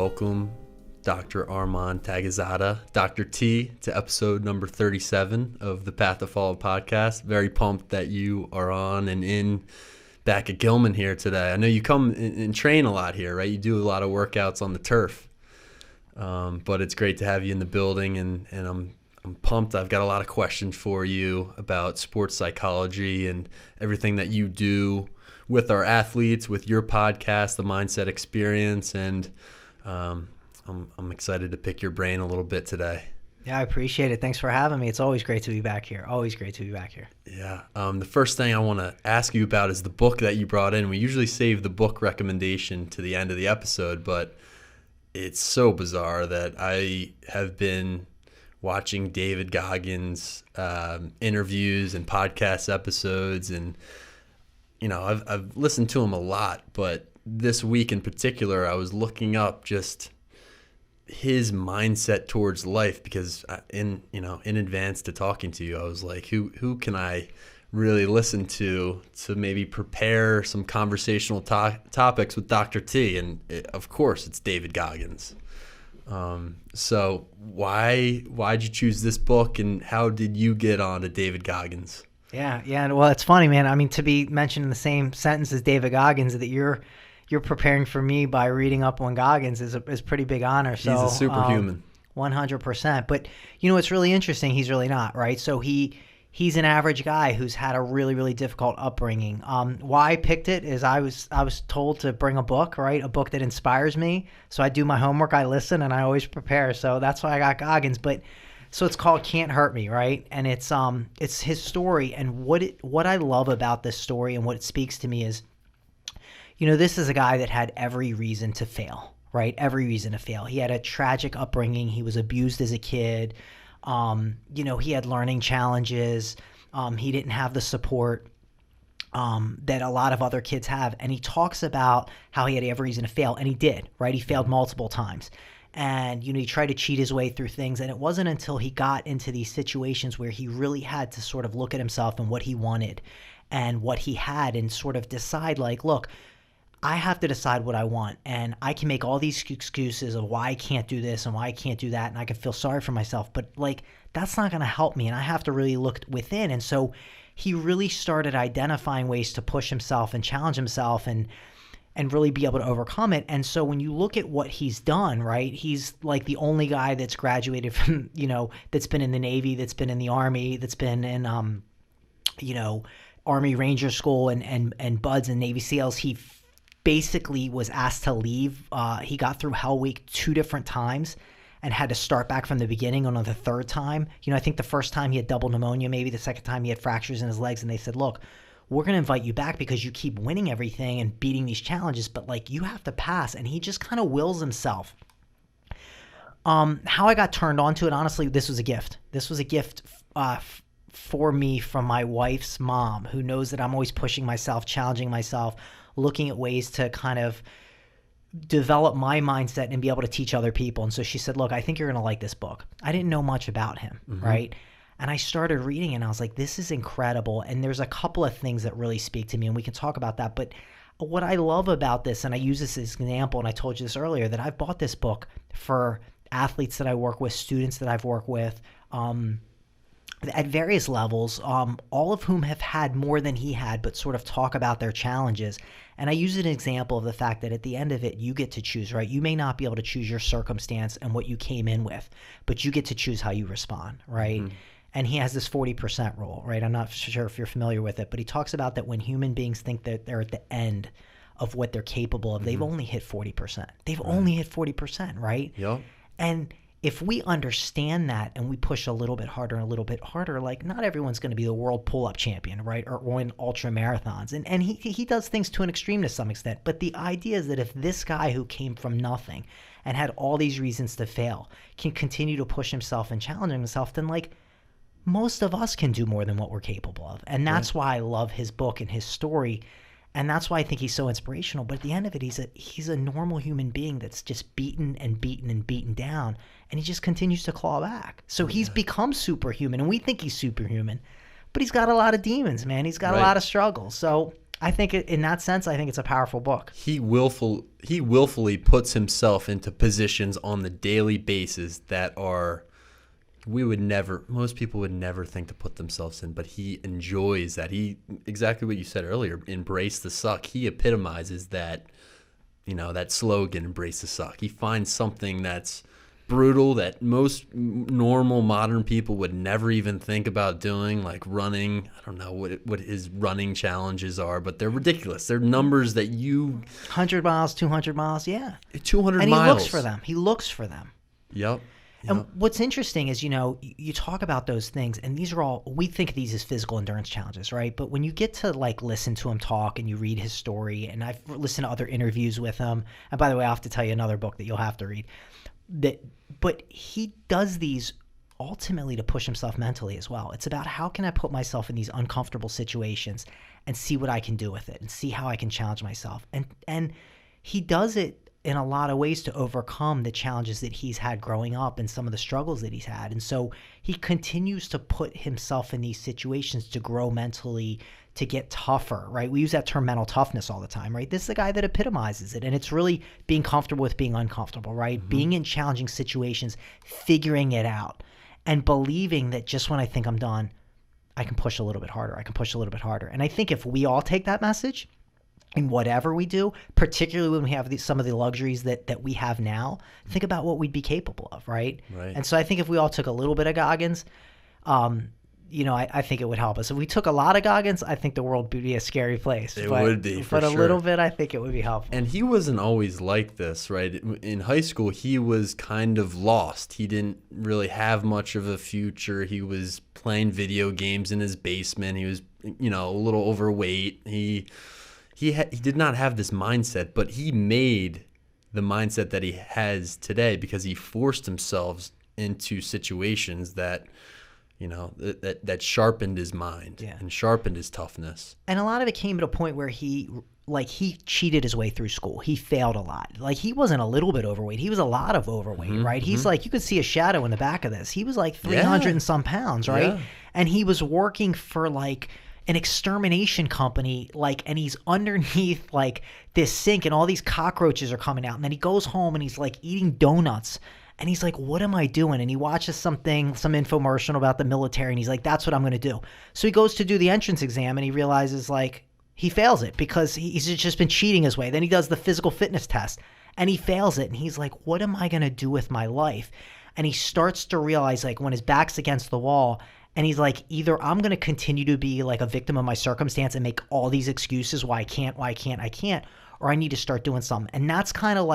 welcome Dr. Arman Taghizadeh, Dr. T, to episode number 37 of the Path to Follow podcast. Very pumped that you are on and in back at Gilman here today. I know you come and train a lot here, right? You do a lot of workouts on the turf, but it's great to have you in the building, and I'm pumped. I've got a lot of questions for you about sports psychology and everything that you do with our athletes, with your podcast, The Mindset Experience, and I'm excited to pick your brain a little bit today. Yeah, I appreciate it. Thanks for having me. It's always great to be back here. Always great to be back here. Yeah. The first thing I want to ask you about is the book that you brought in. We usually save the book recommendation to the end of the episode, but it's so bizarre that I have been watching David Goggins interviews and podcast episodes, and I've listened to him a lot, but this week in particular I was looking up just his mindset towards life, because in advance to talking to you, I was like, who can I really listen to maybe prepare some conversational topics with Dr. T, and of course it's David Goggins. So why'd you choose this book, and how did you get on to David Goggins? Yeah. Well, it's funny, man. I mean, to be mentioned in the same sentence as David Goggins, that you're preparing for me by reading up on Goggins is a pretty big honor. So he's a superhuman. 100%. But it's really interesting. He's really not, right? So he's an average guy who's had a really, really difficult upbringing. Why I picked it is I was told to bring a book, right? A book that inspires me. So I do my homework, I listen, and I always prepare. So that's why I got Goggins. But so it's called Can't Hurt Me, right? And it's his story. And what I love about this story and what it speaks to me is, this is a guy that had every reason to fail, right? Every reason to fail. He had a tragic upbringing. He was abused as a kid. He had learning challenges. He didn't have the support that a lot of other kids have. And he talks about how he had every reason to fail, and he did, right? He failed multiple times. And, he tried to cheat his way through things. And it wasn't until he got into these situations where he really had to sort of look at himself and what he wanted and what he had, and sort of decide, like, look, I have to decide what I want, and I can make all these excuses of why I can't do this and why I can't do that, and I can feel sorry for myself, but that's not going to help me, and I have to really look within. And so he really started identifying ways to push himself and challenge himself and really be able to overcome it. And so when you look at what he's done, right, he's like the only guy that's graduated from, that's been in the Navy, that's been in the Army, that's been in, Army Ranger School and BUDS and Navy SEALs. He basically was asked to leave. He got through Hell Week 2 different times and had to start back from the beginning on the third time. I think the first time he had double pneumonia, maybe the second time he had fractures in his legs, and they said, look, we're going to invite you back because you keep winning everything and beating these challenges, but you have to pass. And he just kind of wills himself. How I got turned on to it, honestly, this was a gift. This was a gift for me from my wife's mom, who knows that I'm always pushing myself, challenging myself, looking at ways to kind of develop my mindset and be able to teach other people. And so she said, look, I think you're going to like this book. I didn't know much about him, right? And I started reading, and I was like, this is incredible. And there's a couple of things that really speak to me, and we can talk about that. But what I love about this, and I use this as an example, and I told you this earlier, that I've bought this book for athletes that I work with, students that I've worked with, at various levels, all of whom have had more than he had, but sort of talk about their challenges. And I use an example of the fact that at the end of it, you get to choose, right? You may not be able to choose your circumstance and what you came in with, but you get to choose how you respond, right? And he has this 40% rule, right? I'm not sure if you're familiar with it, but he talks about that when human beings think that they're at the end of what they're capable of, they've only hit 40%. They've only hit 40%, right? Yep. And if we understand that and we push a little bit harder and a little bit harder, not everyone's going to be the world pull-up champion, right? Or win ultra marathons. And he does things to an extreme to some extent. But the idea is that if this guy who came from nothing and had all these reasons to fail can continue to push himself and challenge himself, then most of us can do more than what we're capable of. And that's why I love his book and his story. And that's why I think he's so inspirational. But at the end of it, he's a normal human being that's just beaten and beaten and beaten down. And he just continues to claw back. So he's become superhuman. And we think he's superhuman. But he's got a lot of demons, man. He's got a lot of struggles. So I think in that sense, I think it's a powerful book. He willfully puts himself into positions on the daily basis that are most people would never think to put themselves in, but he enjoys that. Exactly what you said earlier, embrace the suck. He epitomizes that, that slogan, embrace the suck. He finds something that's brutal that most normal modern people would never even think about doing, like running. I don't know what his running challenges are, but they're ridiculous. They're numbers that 100 miles, 200 miles, yeah. 200 and miles. And he looks for them. Yep. And what's interesting is, you talk about those things, and these are all, we think of these as physical endurance challenges, right? But when you get to listen to him talk and you read his story, and I've listened to other interviews with him, and by the way, I'll have to tell you another book that you'll have to read, but he does these ultimately to push himself mentally as well. It's about how can I put myself in these uncomfortable situations and see what I can do with it and see how I can challenge myself. And he does it in a lot of ways to overcome the challenges that he's had growing up and some of the struggles that he's had. And so he continues to put himself in these situations to grow mentally, to get tougher, right? We use that term mental toughness all the time, right? This is the guy that epitomizes it. And it's really being comfortable with being uncomfortable, right? Mm-hmm. Being in challenging situations, figuring it out, and believing that just when I think I'm done, I can push a little bit harder. I can push a little bit harder. And I think if we all take that message in whatever we do, particularly when we have some of the luxuries that we have now, think about what we'd be capable of, right? And so I think if we all took a little bit of Goggins, I think it would help us. If we took a lot of Goggins, I think the world would be a scary place. It would be, for sure. But a little bit, I think it would be helpful. And he wasn't always like this, right? In high school, he was kind of lost. He didn't really have much of a future. He was playing video games in his basement. He was, a little overweight. He did not have this mindset, but he made the mindset that he has today because he forced himself into situations that that sharpened his mind and sharpened his toughness. And a lot of it came at a point where he cheated his way through school. He failed a lot. He wasn't a little bit overweight. He was a lot of overweight, right? He's you could see a shadow in the back of this. He was 300 and some pounds, right? Yeah. And he was working for an extermination company, and he's underneath this sink and all these cockroaches are coming out. And then he goes home and he's eating donuts. And he's like, what am I doing? And he watches some infomercial about the military, and he's like, that's what I'm going to do. So he goes to do the entrance exam, and he realizes he fails it because he's just been cheating his way. Then he does the physical fitness test, and he fails it. And he's like, what am I going to do with my life? And he starts to realize when his back's against the wall, and he's like, either I'm going to continue to be a victim of my circumstance and make all these excuses why I can't, or I need to start doing something. And that's kind of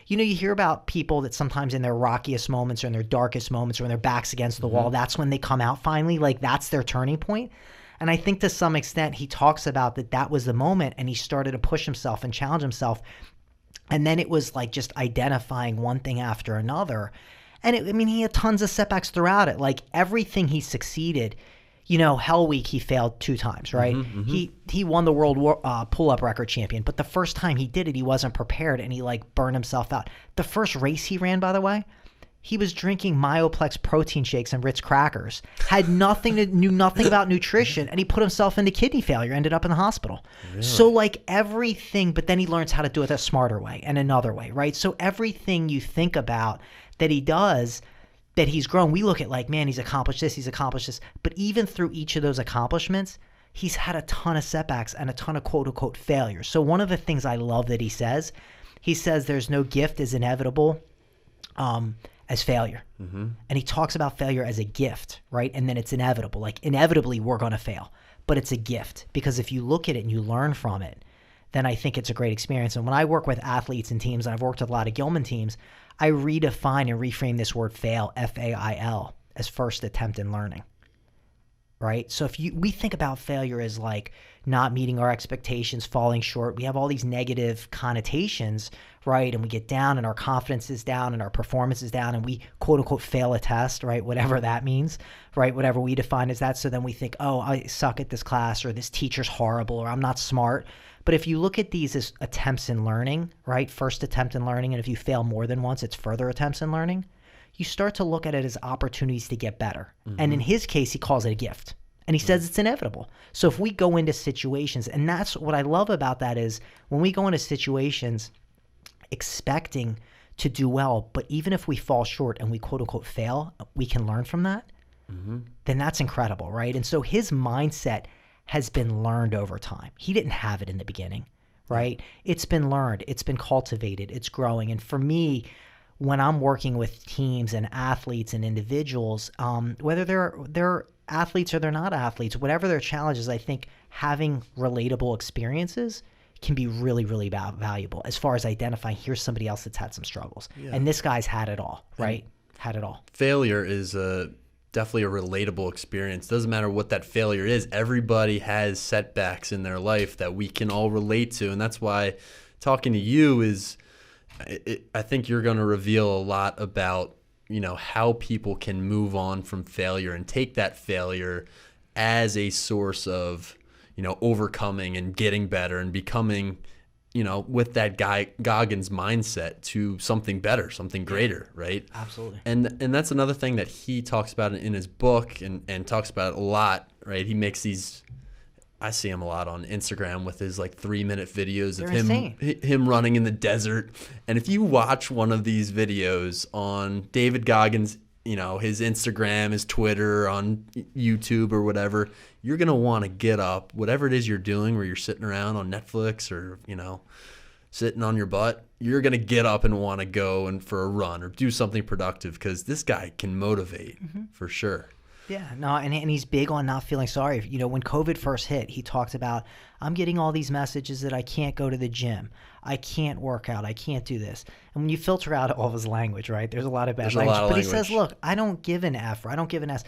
you hear about people that sometimes in their rockiest moments or in their darkest moments or when their back's against the wall, that's when they come out finally, that's their turning point. And I think to some extent he talks about that was the moment, and he started to push himself and challenge himself. And then it was just identifying one thing after another. And he had tons of setbacks throughout it. Everything he succeeded, Hell Week, he failed 2 times, right? He won the world pull-up record champion, but the first time he did it, he wasn't prepared, and he burned himself out. The first race he ran, by the way, he was drinking Myoplex protein shakes and Ritz crackers, knew nothing about nutrition, and he put himself into kidney failure, ended up in the hospital. Really? So everything, but then he learns how to do it a smarter way and another way, right? So everything you think about that he does, that he's grown, we look at man, he's accomplished this, but even through each of those accomplishments, he's had a ton of setbacks and a ton of quote-unquote failures. So one of the things I love that he says there's no gift as inevitable as failure. And he talks about failure as a gift, right? And then it's inevitable. Inevitably we're going to fail, but it's a gift because if you look at it and you learn from it, then I think it's a great experience. And when I work with athletes and teams, and I've worked with a lot of Gilman teams, I redefine and reframe this word fail, F-A-I-L, as first attempt in learning, right? So we think about failure as not meeting our expectations, falling short. We have all these negative connotations, right? And we get down and our confidence is down and our performance is down and we quote unquote fail a test, right? Whatever that means, right? Whatever we define as that. So then we think, oh, I suck at this class, or this teacher's horrible, or I'm not smart. But if you look at these as attempts in learning, right? First attempt in learning, and if you fail more than once, it's further attempts in learning. You start to look at it as opportunities to get better. And in his case, he calls it a gift. And he says it's inevitable. So if we go into situations, and that's what I love about that is when we go into situations expecting to do well, but even if we fall short and we quote unquote fail, we can learn from that, then that's incredible, right? And so his mindset has been learned over time. He didn't have it in the beginning, right? It's been learned, it's been cultivated, it's growing. And for me, when I'm working with teams and athletes and individuals, whether they're athletes or they're not athletes, whatever their challenges, I think having relatable experiences can be really, really valuable as far as identifying here's somebody else that's had some struggles. Yeah. And this guy's had it all, right? Had it all. Failure is definitely a relatable experience. Doesn't matter what that failure is. Everybody has setbacks in their life that we can all relate to. And that's why talking to you is, I think you're going to reveal a lot about, how people can move on from failure and take that failure as a source of, overcoming and getting better and becoming, with that Goggins mindset to something better, something greater, right? Absolutely. And that's another thing that he talks about in his book and talks about a lot, right? He makes these, I see him a lot on Instagram with his 3-minute videos of him running in the desert. And if you watch one of these videos on David Goggins, his Instagram, his Twitter, on YouTube or whatever, you're going to want to get up, whatever it is you're doing, where you're sitting around on Netflix or, sitting on your butt, you're going to get up and want to go and for a run or do something productive because this guy can motivate for sure. Yeah, no, and he's big on not feeling sorry. When COVID first hit, he talked about, I'm getting all these messages that I can't go to the gym, I can't work out, I can't do this. And when you filter out all of his language, right, there's a lot of bad language. But he says, look, I don't give an F, or I don't give an S.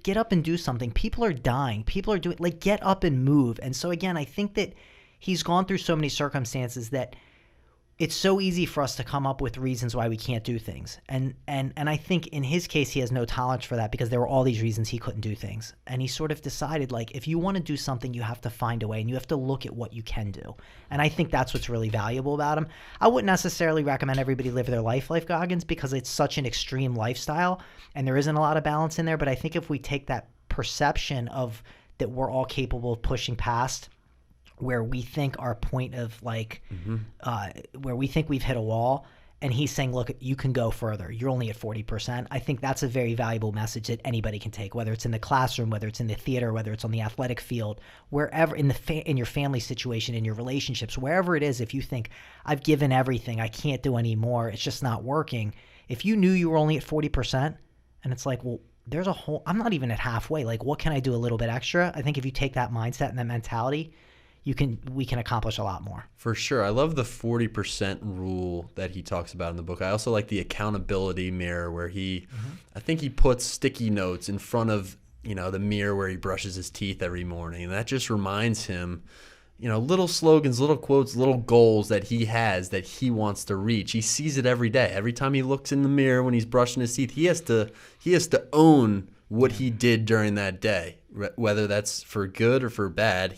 Get up and do something. People are dying. People are doing, get up and move. And so, again, I think that he's gone through so many circumstances that it's so easy for us to come up with reasons why we can't do things. And I think in his case, he has no tolerance for that because there were all these reasons he couldn't do things. And he sort of decided, if you want to do something, you have to find a way and you have to look at what you can do. And I think that's what's really valuable about him. I wouldn't necessarily recommend everybody live their life like Goggins because it's such an extreme lifestyle and there isn't a lot of balance in there. But I think if we take that perception of that we're all capable of pushing past where we think our point of where we think we've hit a wall and he's saying, look, you can go further. You're only at 40%. I think that's a very valuable message that anybody can take, whether it's in the classroom, whether it's in the theater, whether it's on the athletic field, wherever in your family situation, in your relationships, wherever it is. If you think I've given everything, I can't do any more, it's just not working. If you knew you were only at 40% and it's well, there's I'm not even at halfway. What can I do a little bit extra? I think if you take that mindset and that mentality, we can accomplish a lot more. For sure. I love the 40% rule that he talks about in the book. I also like the accountability mirror where I think he puts sticky notes in front of, the mirror where he brushes his teeth every morning. And that just reminds him, little slogans, little quotes, little goals that he has that he wants to reach. He sees it every day. Every time he looks in the mirror when he's brushing his teeth, he has to own what he did during that day, whether that's for good or for bad.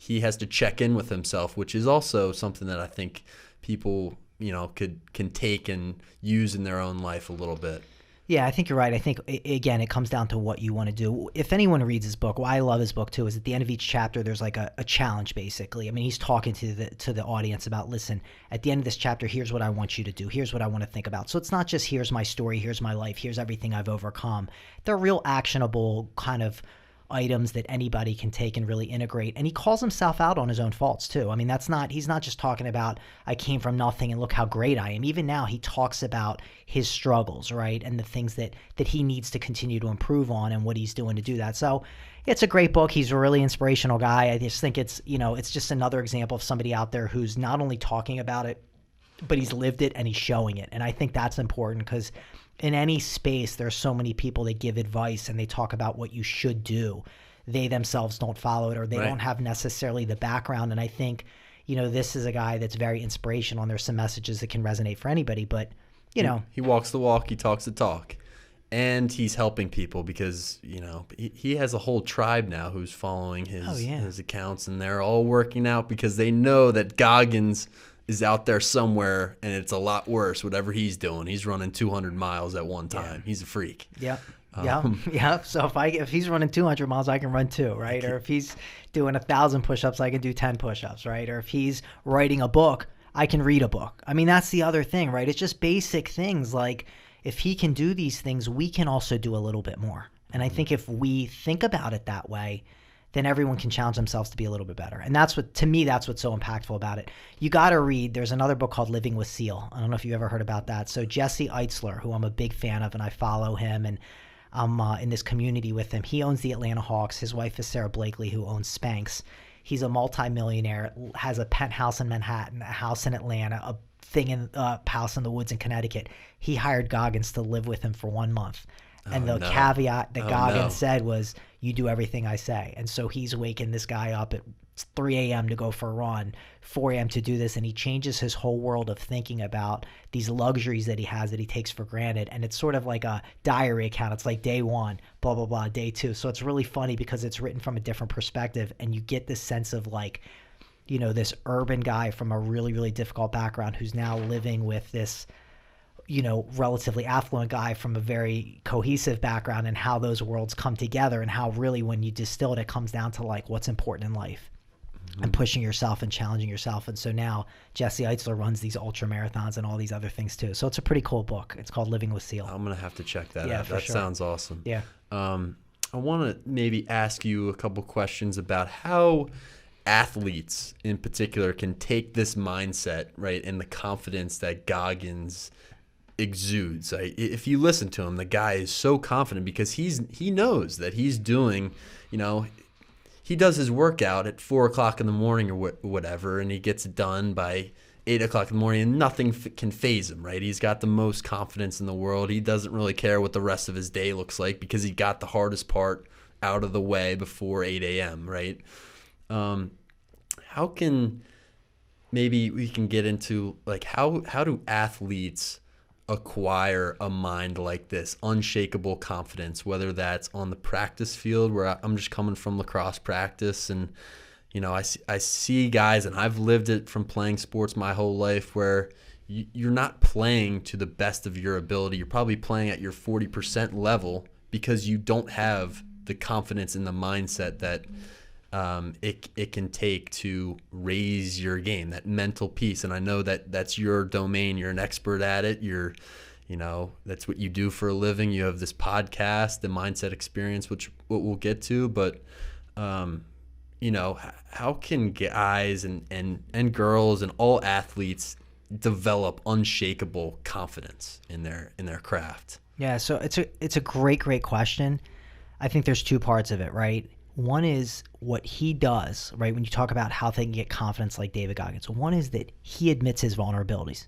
He has to check in with himself, which is also something that I think people, can take and use in their own life a little bit. Yeah, I think you're right. I think, again, it comes down to what you want to do. If anyone reads his book, why I love his book too is at the end of each chapter, there's a challenge basically. I mean, he's talking to the audience about, listen, at the end of this chapter, here's what I want you to do. Here's what I want to think about. So it's not just here's my story, here's my life, here's everything I've overcome. They're real actionable kind of items that anybody can take and really integrate. And he calls himself out on his own faults too. I mean, he's not just talking about I came from nothing and look how great I am. Even now he talks about his struggles, right? And the things that he needs to continue to improve on and what he's doing to do that. So it's a great book. He's a really inspirational guy. I just think it's just another example of somebody out there who's not only talking about it, but he's lived it and he's showing it. And I think that's important because in any space, there's so many people that give advice and they talk about what you should do. They themselves don't follow it or they don't have necessarily the background. And I think, this is a guy that's very inspirational and there's some messages that can resonate for anybody. But, He walks the walk, he talks the talk. And he's helping people because, he has a whole tribe now who's following his accounts and they're all working out because they know that Goggins is out there somewhere and it's a lot worse, whatever he's doing. He's running 200 miles at one time. Yeah. He's a freak. Yeah. Yeah. So if he's running 200 miles, I can run 2, right? Or if he's doing 1,000 push-ups, I can do 10 push-ups, right? Or if he's writing a book, I can read a book. I mean, that's the other thing, right? It's just basic things. Like, if he can do these things, we can also do a little bit more. And I think if we think about it that way, then everyone can challenge themselves to be a little bit better. And that's what, to me, that's what's so impactful about it. You got to read, there's another book called Living with Seal. I don't know if you ever heard about that. So Jesse Eitzler, who I'm a big fan of, and I follow him, and I'm in this community with him. He owns the Atlanta Hawks. His wife is Sarah Blakely, who owns Spanx. He's a multimillionaire, has a penthouse in Manhattan, a house in Atlanta, a house in the woods in Connecticut. He hired Goggins to live with him for 1 month. And the caveat that Goggins said was, you do everything I say. And so he's waking this guy up at 3 a.m. to go for a run, 4 a.m. to do this. And he changes his whole world of thinking about these luxuries that he has that he takes for granted. And it's sort of like a diary account. It's like day 1, blah, blah, blah, day 2. So it's really funny because it's written from a different perspective. And you get this sense of like, you know, this urban guy from a really, really difficult background who's now living with this, you know, relatively affluent guy from a very cohesive background, and how those worlds come together, and how really when you distill it, it comes down to like what's important in life and pushing yourself and challenging yourself. And so now Jesse Eitzler runs these ultra marathons and all these other things too. So it's a pretty cool book. It's called Living with Seal. I'm going to have to check that out. That sounds awesome. Yeah. I want to maybe ask you a couple questions about how athletes in particular can take this mindset, right, and the confidence that Goggins exudes. If you listen to him, the guy is so confident because he knows that he's doing, you know, he does his workout at 4 o'clock in the morning or whatever, and he gets it done by 8 o'clock in the morning, and nothing can faze him, right? He's got the most confidence in the world. He doesn't really care what the rest of his day looks like because he got the hardest part out of the way before 8 a.m., right? How can, maybe we can get into like how do athletes acquire a mind like this, unshakable confidence, whether that's on the practice field where I'm just coming from lacrosse practice, and you know, I see guys, and I've lived it from playing sports my whole life, where you're not playing to the best of your ability. You're probably playing at your 40% level because you don't have the confidence in the mindset that it can take to raise your game, that mental piece. And I know that that's your domain. You're an expert at it. You know, that's what you do for a living. You have this podcast, the Mindset Experience, which we'll get to. But, you know, how can guys and girls and all athletes develop unshakable confidence in their craft? Yeah, so it's a great question. I think there's 2 parts of it, right? One is what he does, right? When you talk about how they can get confidence like David Goggins. One is that he admits his vulnerabilities,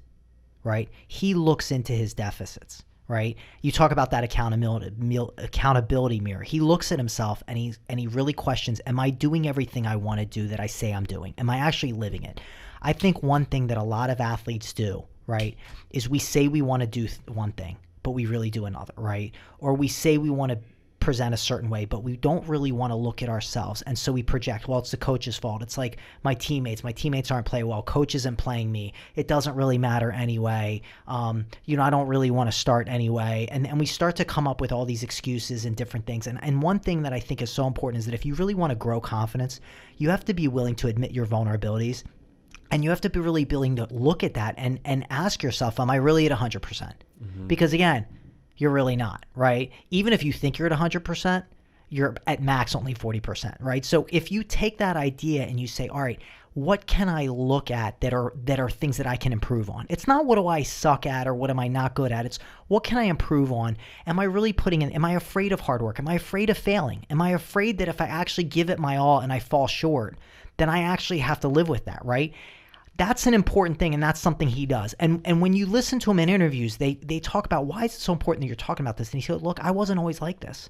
right? He looks into his deficits, right? You talk about that accountability mirror. He looks at himself and he really questions, am I doing everything I want to do that I say I'm doing? Am I actually living it? I think one thing that a lot of athletes do, right, is we say we want to do one thing, but we really do another, right? Or we say we want to present a certain way, but we don't really want to look at ourselves, and so we project, well, it's the coach's fault. It's like my teammates aren't playing well, coach isn't playing me, it doesn't really matter anyway, you know, I don't really want to start anyway, and we start to come up with all these excuses and different things. And one thing that I think is so important is that if you really want to grow confidence, you have to be willing to admit your vulnerabilities, and you have to be really willing to look at that and ask yourself, am I really at 100%? Mm-hmm. Because again, you're really not, right? Even if you think you're at 100%, you're at max only 40%, right? So if you take that idea and you say, all right, what can I look at that are things that I can improve on? It's not what do I suck at or what am I not good at? It's what can I improve on? Am I really putting in, am I afraid of hard work? Am I afraid of failing? Am I afraid that if I actually give it my all and I fall short, then I actually have to live with that, right? That's an important thing, and that's something he does. And when you listen to him in interviews, they talk about, why is it so important that you're talking about this? And he said, look, I wasn't always like this.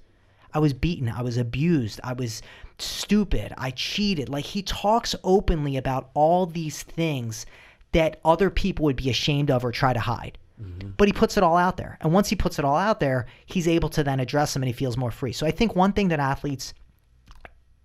I was beaten. I was abused. I was stupid. I cheated. Like, he talks openly about all these things that other people would be ashamed of or try to hide. Mm-hmm. But he puts it all out there. And once he puts it all out there, he's able to then address them, and he feels more free. So I think one thing that athletes,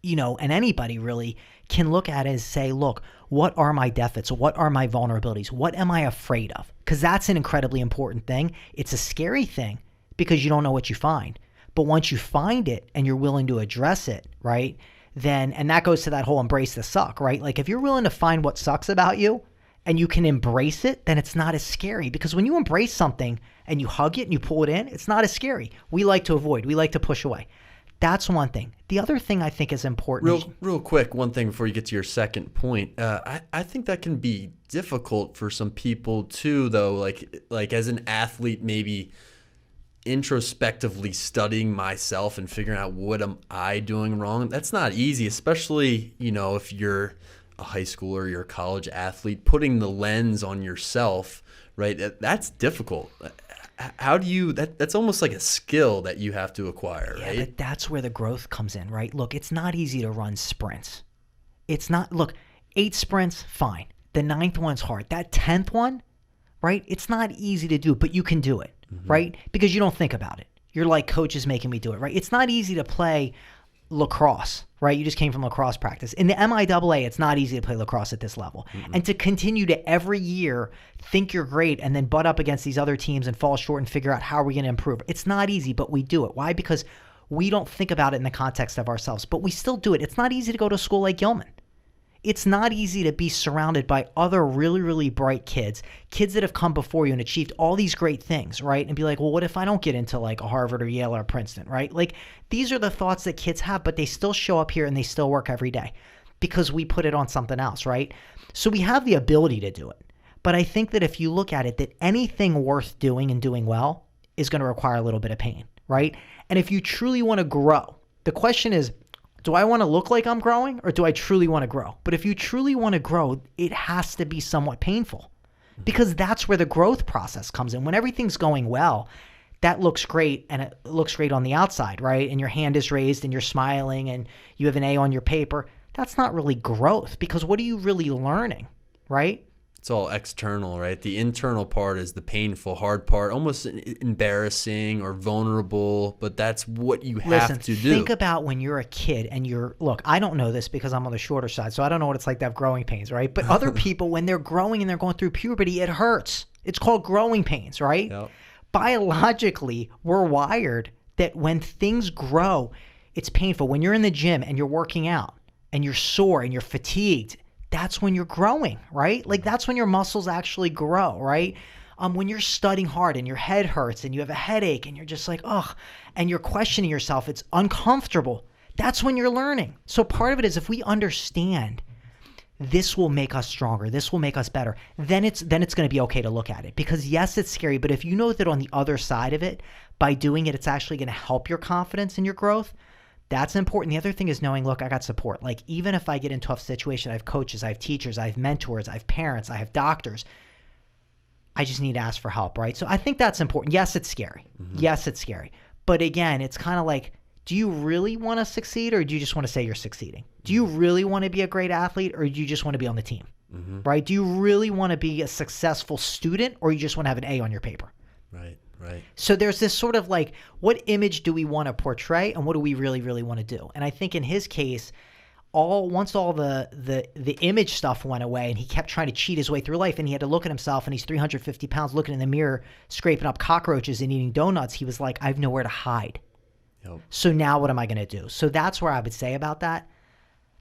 you know, and anybody really can look at is say, look, what are my deficits? What are my vulnerabilities? What am I afraid of? Because that's an incredibly important thing. It's a scary thing because you don't know what you find. But once you find it and you're willing to address it, right, then, and that goes to that whole embrace the suck, right? Like if you're willing to find what sucks about you and you can embrace it, then it's not as scary. Because when you embrace something and you hug it and you pull it in, it's not as scary. We like to avoid. We like to push away. That's one thing. The other thing I think is important. Real quick, one thing before you get to your second point. I think that can be difficult for some people too, though. Like as an athlete, maybe introspectively studying myself and figuring out what am I doing wrong. That's not easy, especially, if you're a high schooler, you're a college athlete, putting the lens on yourself, right? That's difficult. How do you, that's almost like a skill that you have to acquire, right? Yeah, but that's where the growth comes in, right? Look, it's not easy to run sprints. It's not, look, 8 sprints, fine. The 9th one's hard. That 10th one, right? It's not easy to do, but you can do it, right? Because you don't think about it. You're like, coach is making me do it, right? It's not easy to play lacrosse, right? You just came from lacrosse practice. In the MIAA, it's not easy to play lacrosse at this level. And to continue to every year think you're great and then butt up against these other teams and fall short and figure out how are we going to improve. It's not easy, but we do it. Why? Because we don't think about it in the context of ourselves, but we still do it. It's not easy to go to a school like Gilman. It's not easy to be surrounded by other really, really bright kids that have come before you and achieved all these great things, right? And be like, well, what if I don't get into like a Harvard or Yale or Princeton, right? Like these are the thoughts that kids have, but they still show up here and they still work every day because we put it on something else, right? So we have the ability to do it. But I think that if you look at it, that anything worth doing and doing well is going to require a little bit of pain, right? And if you truly want to grow, the question is, do I want to look like I'm growing or do I truly want to grow? But if you truly want to grow, it has to be somewhat painful because that's where the growth process comes in. When everything's going well, that looks great and it looks great on the outside, right? And your hand is raised and you're smiling and you have an A on your paper. That's not really growth because what are you really learning, right? It's all external, right? The internal part is the painful, hard part, almost embarrassing or vulnerable, but that's what you have to do. Think about when you're a kid and look, I don't know this because I'm on the shorter side, so I don't know what it's like to have growing pains, right? But other people, when they're growing and they're going through puberty, it hurts. It's called growing pains, right? Yep. Biologically, we're wired that when things grow, it's painful. When you're in the gym and you're working out and you're sore and you're fatigued, that's when you're growing, right? Like that's when your muscles actually grow, right? When you're studying hard and your head hurts and you have a headache and you're just like, ugh, and you're questioning yourself, it's uncomfortable. That's when you're learning. So part of it is if we understand this will make us stronger, this will make us better, then it's going to be okay to look at it. Because yes, it's scary, but if you know that on the other side of it, by doing it, it's actually going to help your confidence and your growth, that's important. The other thing is knowing, look, I got support. Like even if I get in a tough situation, I have coaches, I have teachers, I have mentors, I have parents, I have doctors. I just need to ask for help, right? So I think that's important. Yes, it's scary. Yes, it's scary. But again, it's kind of like, do you really want to succeed or do you just want to say you're succeeding? Do you really want to be a great athlete or do you just want to be on the team, right? Do you really want to be a successful student or you just want to have an A on your paper? Right. So there's this sort of like, what image do we want to portray and what do we really, really want to do? And I think in his case, once all the image stuff went away and he kept trying to cheat his way through life and he had to look at himself and he's 350 pounds looking in the mirror, scraping up cockroaches and eating donuts, he was like, I have nowhere to hide. Yep. So now what am I going to do? So that's where I would say about that.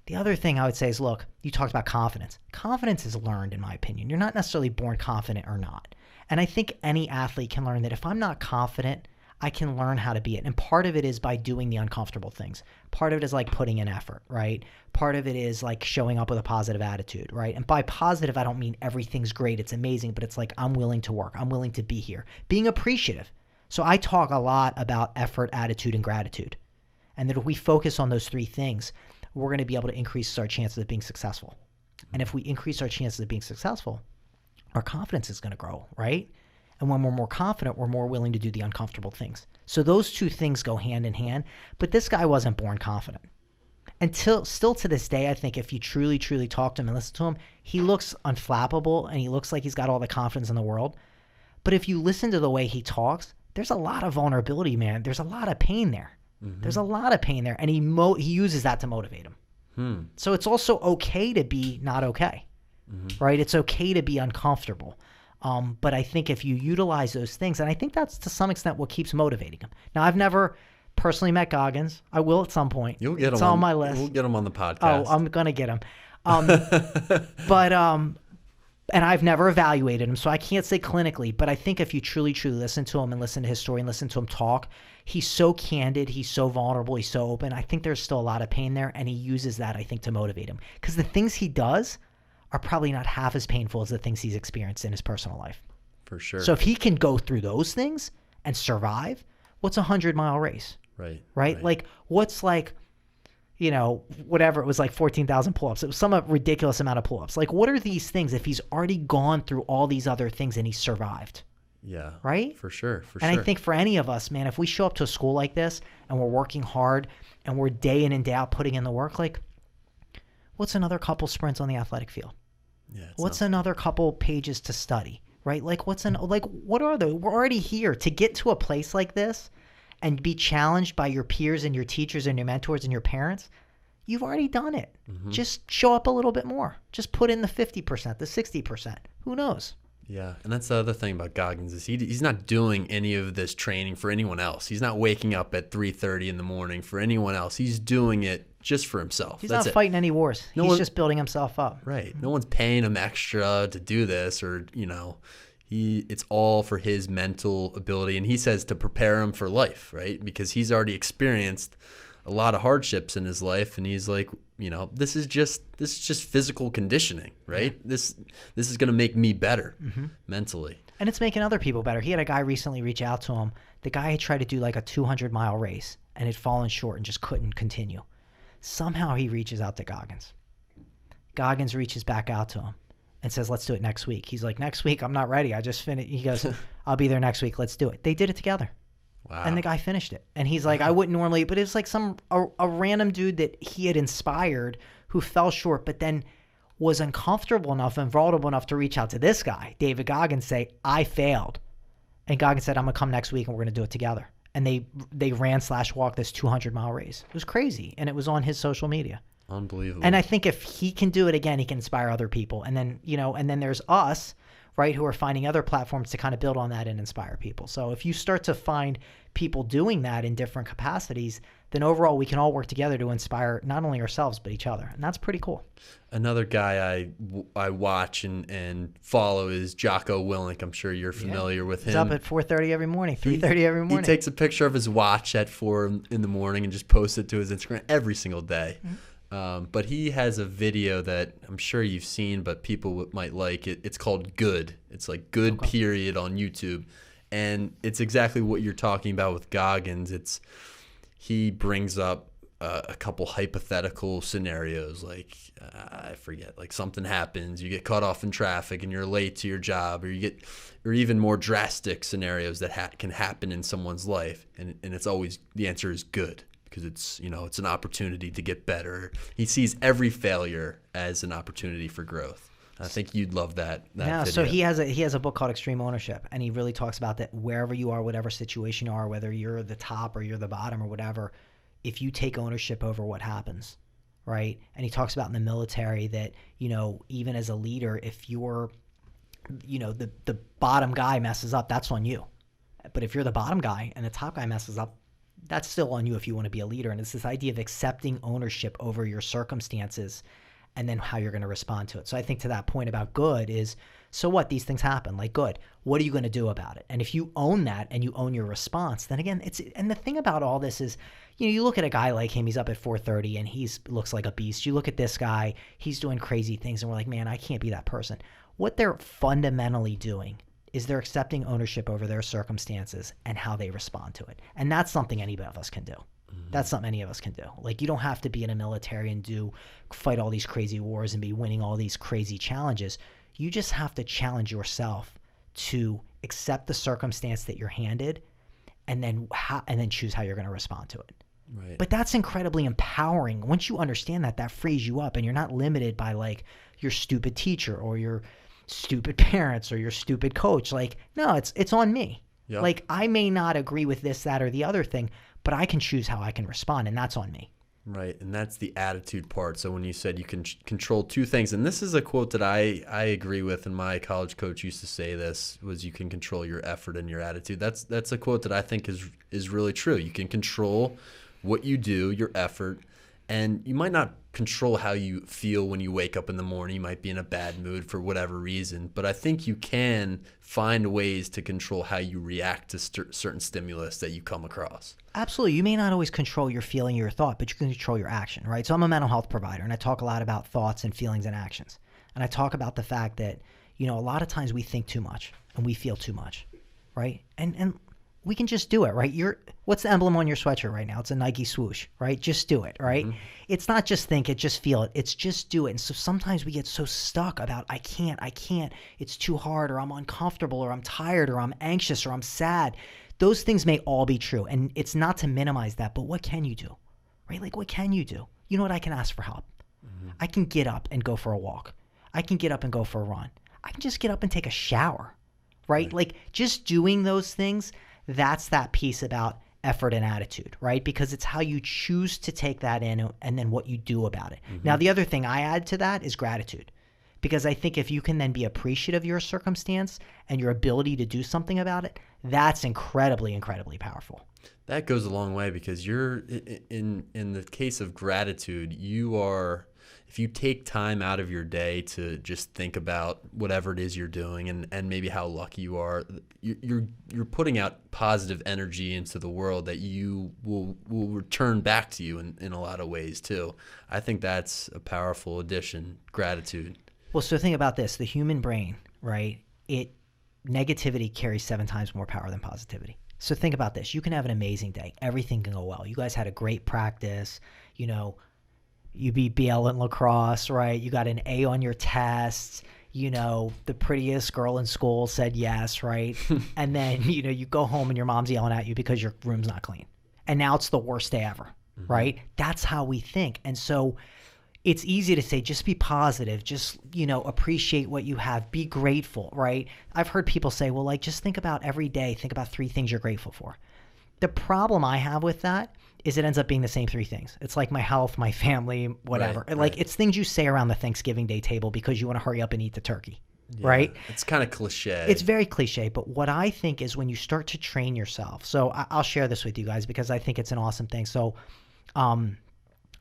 The other thing I would say is, look, you talked about confidence. Confidence is learned, in my opinion. You're not necessarily born confident or not. And I think any athlete can learn that if I'm not confident, I can learn how to be it. And part of it is by doing the uncomfortable things. Part of it is like putting in effort, right? Part of it is like showing up with a positive attitude, right? And by positive, I don't mean everything's great, it's amazing, but it's like I'm willing to work. I'm willing to be here. Being appreciative. So I talk a lot about effort, attitude, and gratitude. And that if we focus on those 3 things, we're going to be able to increase our chances of being successful. And if we increase our chances of being successful, our confidence is going to grow, right? And when we're more confident, we're more willing to do the uncomfortable things. So those 2 things go hand in hand. But this guy wasn't born confident. Still to this day, I think if you truly, truly talk to him and listen to him, he looks unflappable and he looks like he's got all the confidence in the world. But if you listen to the way he talks, there's a lot of vulnerability, man. There's a lot of pain there. There's a lot of pain there. And he uses that to motivate him. So it's also okay to be not okay. Right? It's okay to be uncomfortable. But I think if you utilize those things, and I think that's to some extent what keeps motivating him. Now, I've never personally met Goggins. I will at some point. You'll get him. It's on my list. We'll get him on the podcast. Oh, I'm gonna get him. And I've never evaluated him, so I can't say clinically, but I think if you truly, truly listen to him and listen to his story and listen to him talk, he's so candid, he's so vulnerable, he's so open. I think there's still a lot of pain there, and he uses that, I think, to motivate him. Because the things he does are probably not half as painful as the things he's experienced in his personal life. For sure. So if he can go through those things and survive, what's a 100-mile race? Right? Like, what's like, you know, whatever, it was like 14,000 pull-ups. It was some ridiculous amount of pull-ups. Like, what are these things if he's already gone through all these other things and he's survived? Yeah. Right? For sure. And I think for any of us, man, if we show up to a school like this and we're working hard and we're day in and day out putting in the work, like, what's another couple sprints on the athletic field? Yeah. What's another couple pages to study? Right? Like, what are the, we're already here to get to a place like this and be challenged by your peers and your teachers and your mentors and your parents. You've already done it. Mm-hmm. Just show up a little bit more. Just put in the 50%, the 60%. Who knows? Yeah, and that's the other thing about Goggins is he's not doing any of this training for anyone else. He's not waking up at 3:30 in the morning for anyone else. He's doing it just for himself. He's not fighting any wars. He's just building himself up. Right. No one's paying him extra to do this, or, you know, it's all for his mental ability. And he says to prepare him for life, right? Because he's already experienced a lot of hardships in his life, and he's like, you know, this is just physical conditioning, right? Yeah. This is going to make me better mentally. And it's making other people better. He had a guy recently reach out to him. The guy had tried to do like a 200-mile race and had fallen short and just couldn't continue. Somehow he reaches out to Goggins. Goggins reaches back out to him and says, let's do it next week. He's like, next week? I'm not ready. I just finished. He goes, I'll be there next week. Let's do it. They did it together. Wow. And the guy finished it. And he's like, I wouldn't normally, but it's like a random dude that he had inspired who fell short, but then was uncomfortable enough and vulnerable enough to reach out to this guy, David Goggins, say, I failed. And Goggins said, I'm going to come next week and we're going to do it together. And they ran/walked this 200-mile race. It was crazy. And it was on his social media. Unbelievable. And I think if he can do it again, he can inspire other people. And then, you know, and then there's us, right, who are finding other platforms to kind of build on that and inspire people. So if you start to find people doing that in different capacities, then overall we can all work together to inspire not only ourselves but each other. And that's pretty cool. Another guy I watch and follow is Jocko Willink. I'm sure you're familiar with him. He's up at 4:30 every morning, 3:30 every morning. He takes a picture of his watch at 4 in the morning and just posts it to his Instagram every single day. Mm-hmm. But he has a video that I'm sure you've seen, but people might like it. It's called Good. It's like Good period on YouTube. And it's exactly what you're talking about with Goggins. He brings up a couple hypothetical scenarios, like I forget, like something happens, you get cut off in traffic and you're late to your job, or even more drastic scenarios that can happen in someone's life. And it's always, the answer is good. Because it's, you know, it's an opportunity to get better. He sees every failure as an opportunity for growth. I think you'd love that video. So he has a book called Extreme Ownership, and he really talks about that wherever you are, whatever situation you are, whether you're the top or you're the bottom or whatever, if you take ownership over what happens, right? And he talks about in the military that, you know, even as a leader, if you're, you know, the bottom guy messes up, that's on you. But if you're the bottom guy and the top guy messes up, that's still on you if you want to be a leader. And it's this idea of accepting ownership over your circumstances and then how you're going to respond to it. So I think to that point about good is, so what? These things happen, like good. What are you going to do about it? And if you own that and you own your response, then again, and the thing about all this is, you know, you look at a guy like him, he's up at 4:30 and looks like a beast. You look at this guy, he's doing crazy things and we're like, man, I can't be that person. What they're fundamentally doing is they're accepting ownership over their circumstances and how they respond to it. And that's something any of us can do. Mm-hmm. That's something any of us can do. Like, you don't have to be in a military and fight all these crazy wars and be winning all these crazy challenges. You just have to challenge yourself to accept the circumstance that you're handed and then choose how you're going to respond to it. Right. But that's incredibly empowering. Once you understand that, that frees you up and you're not limited by like your stupid teacher or your stupid parents or your stupid coach. Like, no, it's on me. Yep. Like, I may not agree with this, that, or the other thing, but I can choose how I can respond, and that's on me. Right, and that's the attitude part. So when you said you can control two things, and this is a quote that I agree with, and my college coach used to say this, was you can control your effort and your attitude. That's a quote that I think is really true. You can control what you do, your effort, and you might not control how you feel when you wake up in the morning. You might be in a bad mood for whatever reason, but I think you can find ways to control how you react to certain stimulus that you come across. Absolutely. You may not always control your feeling, your thought, but you can control your action, right? So I'm a mental health provider, and I talk a lot about thoughts and feelings and actions. And I talk about the fact that, a lot of times we think too much and we feel too much, right? And we can just do it, right? What's the emblem on your sweatshirt right now? It's a Nike swoosh, right? Just do it, right? Mm-hmm. It's not just think it, just feel it. It's just do it. And so sometimes we get so stuck about, I can't, it's too hard, or I'm uncomfortable, or I'm tired, or I'm anxious, or I'm sad. Those things may all be true. And it's not to minimize that, but what can you do, right? Like, what can you do? You know what? I can ask for help. Mm-hmm. I can get up and go for a walk. I can get up and go for a run. I can just get up and take a shower, right? Like, just doing those things, that's that piece about effort and attitude, right? Because it's how you choose to take that in and then what you do about it. Mm-hmm. Now, the other thing I add to that is gratitude. Because I think if you can then be appreciative of your circumstance and your ability to do something about it, that's incredibly, incredibly powerful. That goes a long way, because you're in the case of gratitude, if you take time out of your day to just think about whatever it is you're doing and maybe how lucky you are, you're putting out positive energy into the world that you will return back to you in a lot of ways too. I think that's a powerful addition, gratitude. Well, so think about this. The human brain, right? Negativity carries 7 times more power than positivity. So think about this. You can have an amazing day. Everything can go well. You guys had a great practice. You beat BL in lacrosse, right? You got an A on your tests. The prettiest girl in school said yes, right? And then, you go home and your mom's yelling at you because your room's not clean. And now it's the worst day ever, mm-hmm. right? That's how we think. And so it's easy to say, just be positive, just, appreciate what you have, be grateful, right? I've heard people say, well, like, just think about every day, think about 3 things you're grateful for. The problem I have with that is it ends up being the same 3 things. It's like my health, my family, whatever. Right. It's things you say around the Thanksgiving Day table because you want to hurry up and eat the turkey, right? It's kind of cliche. It's very cliche, but what I think is when you start to train yourself. So I'll share this with you guys because I think it's an awesome thing. So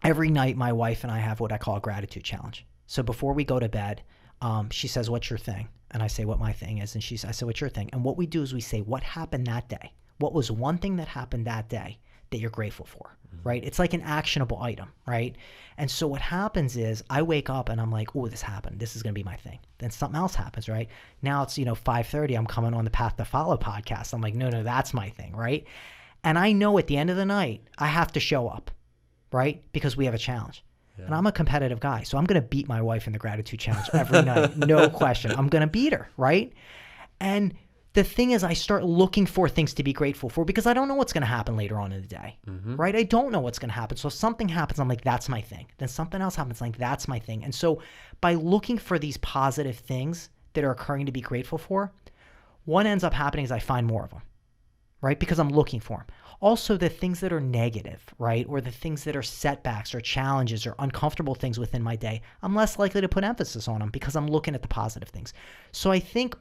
every night my wife and I have what I call a gratitude challenge. So before we go to bed, she says, what's your thing? And I say what my thing is. And I said, what's your thing? And what we do is we say, what happened that day? What was one thing that happened that day that you're grateful for, right? It's like an actionable item, right? And so what happens is I wake up and I'm like, oh, this happened. This is going to be my thing. Then something else happens, right? Now it's, 5:30. I'm coming on the Path to Follow podcast. I'm like, no, that's my thing, right? And I know at the end of the night, I have to show up, right? Because we have a challenge. Yeah. And I'm a competitive guy. So I'm going to beat my wife in the gratitude challenge every night. No question. I'm going to beat her, right? And the thing is, I start looking for things to be grateful for because I don't know what's going to happen later on in the day, mm-hmm. right? I don't know what's going to happen. So if something happens, I'm like, that's my thing. Then something else happens, like, that's my thing. And so by looking for these positive things that are occurring to be grateful for, what ends up happening is I find more of them, right? Because I'm looking for them. Also, the things that are negative, right? Or the things that are setbacks or challenges or uncomfortable things within my day, I'm less likely to put emphasis on them because I'm looking at the positive things. So I think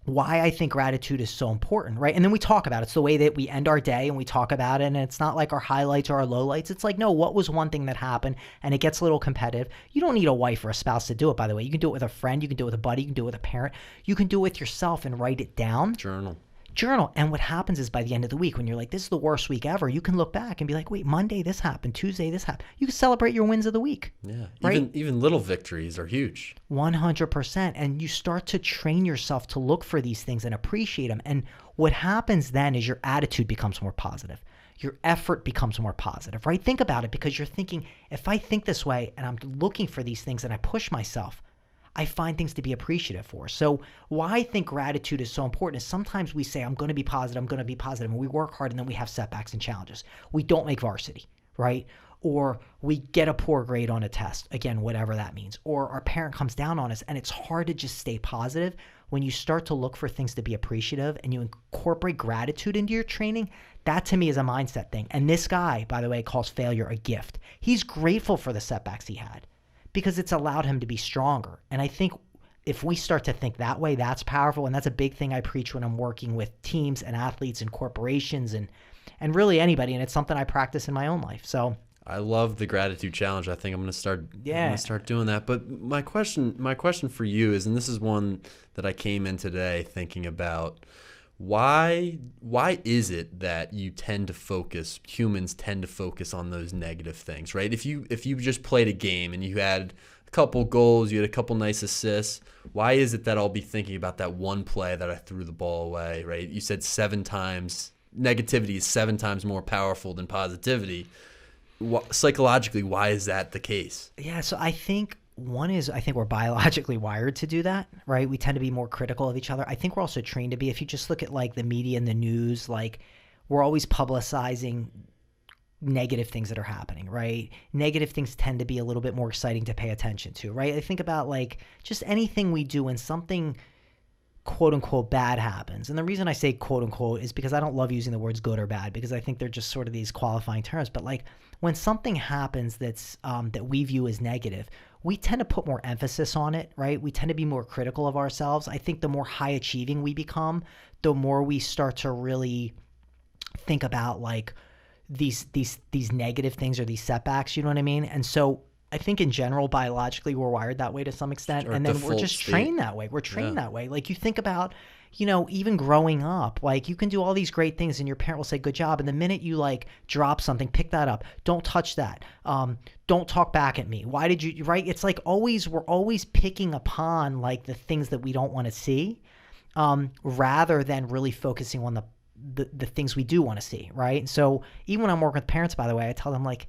why I think gratitude is so important, right? And then we talk about it. It's the way that we end our day and we talk about it, and it's not like our highlights or our lowlights. It's like, no, what was one thing that happened? And it gets a little competitive. You don't need a wife or a spouse to do it, by the way. You can do it with a friend. You can do it with a buddy. You can do it with a parent. You can do it with yourself and write it down. Journal. And what happens is by the end of the week, when you're like, this is the worst week ever, you can look back and be like, wait, Monday this happened, Tuesday this happened. You can celebrate your wins of the week. Yeah. Right? Even little victories are huge. 100%. And you start to train yourself to look for these things and appreciate them. And what happens then is your attitude becomes more positive. Your effort becomes more positive, right? Think about it, because you're thinking, if I think this way and I'm looking for these things and I push myself, I find things to be appreciative for. So why I think gratitude is so important is sometimes we say, I'm going to be positive, and we work hard and then we have setbacks and challenges. We don't make varsity, right? Or we get a poor grade on a test, again, whatever that means. Or our parent comes down on us and it's hard to just stay positive. when you start to look for things to be appreciative and you incorporate gratitude into your training, that to me is a mindset thing. And this guy, by the way, calls failure a gift. He's grateful for the setbacks he had because it's allowed him to be stronger. And I think if we start to think that way, that's powerful. And that's a big thing I preach when I'm working with teams and athletes and corporations and really anybody. And it's something I practice in my own life. So I love the gratitude challenge. I think I'm going to start doing that. But my question for you is, and this is one that I came in today thinking about, why is it that humans tend to focus on those negative things, right? If you just played a game and you had a couple goals, you had a couple nice assists, why is it that I'll be thinking about that one play that I threw the ball away, right? You said 7 times, negativity is 7 times more powerful than positivity. Psychologically, why is that the case? Yeah, so I think one is, I think we're biologically wired to do that, right? We tend to be more critical of each other. I think we're also trained to be. If you just look at like the media and the news, like we're always publicizing negative things that are happening, right? Negative things tend to be a little bit more exciting to pay attention to, right? I think about like just anything we do when something quote unquote bad happens. And the reason I say quote unquote is because I don't love using the words good or bad because I think they're just sort of these qualifying terms. But like when something happens that's that we view as negative, we tend to put more emphasis on it, right? We tend to be more critical of ourselves. I think the more high achieving we become, the more we start to really think about like these negative things or these setbacks, you know what I mean? And so I think in general, biologically, we're wired that way to some extent. And then we're just trained that way. We're trained that way. Like you think about, you know, even growing up, like you can do all these great things and your parent will say, good job. And the minute you like drop something, pick that up. Don't touch that. Don't talk back at me. Why did you, right? It's like we're always picking upon like the things that we don't want to see rather than really focusing on the things we do want to see, right? So even when I'm working with parents, by the way, I tell them like,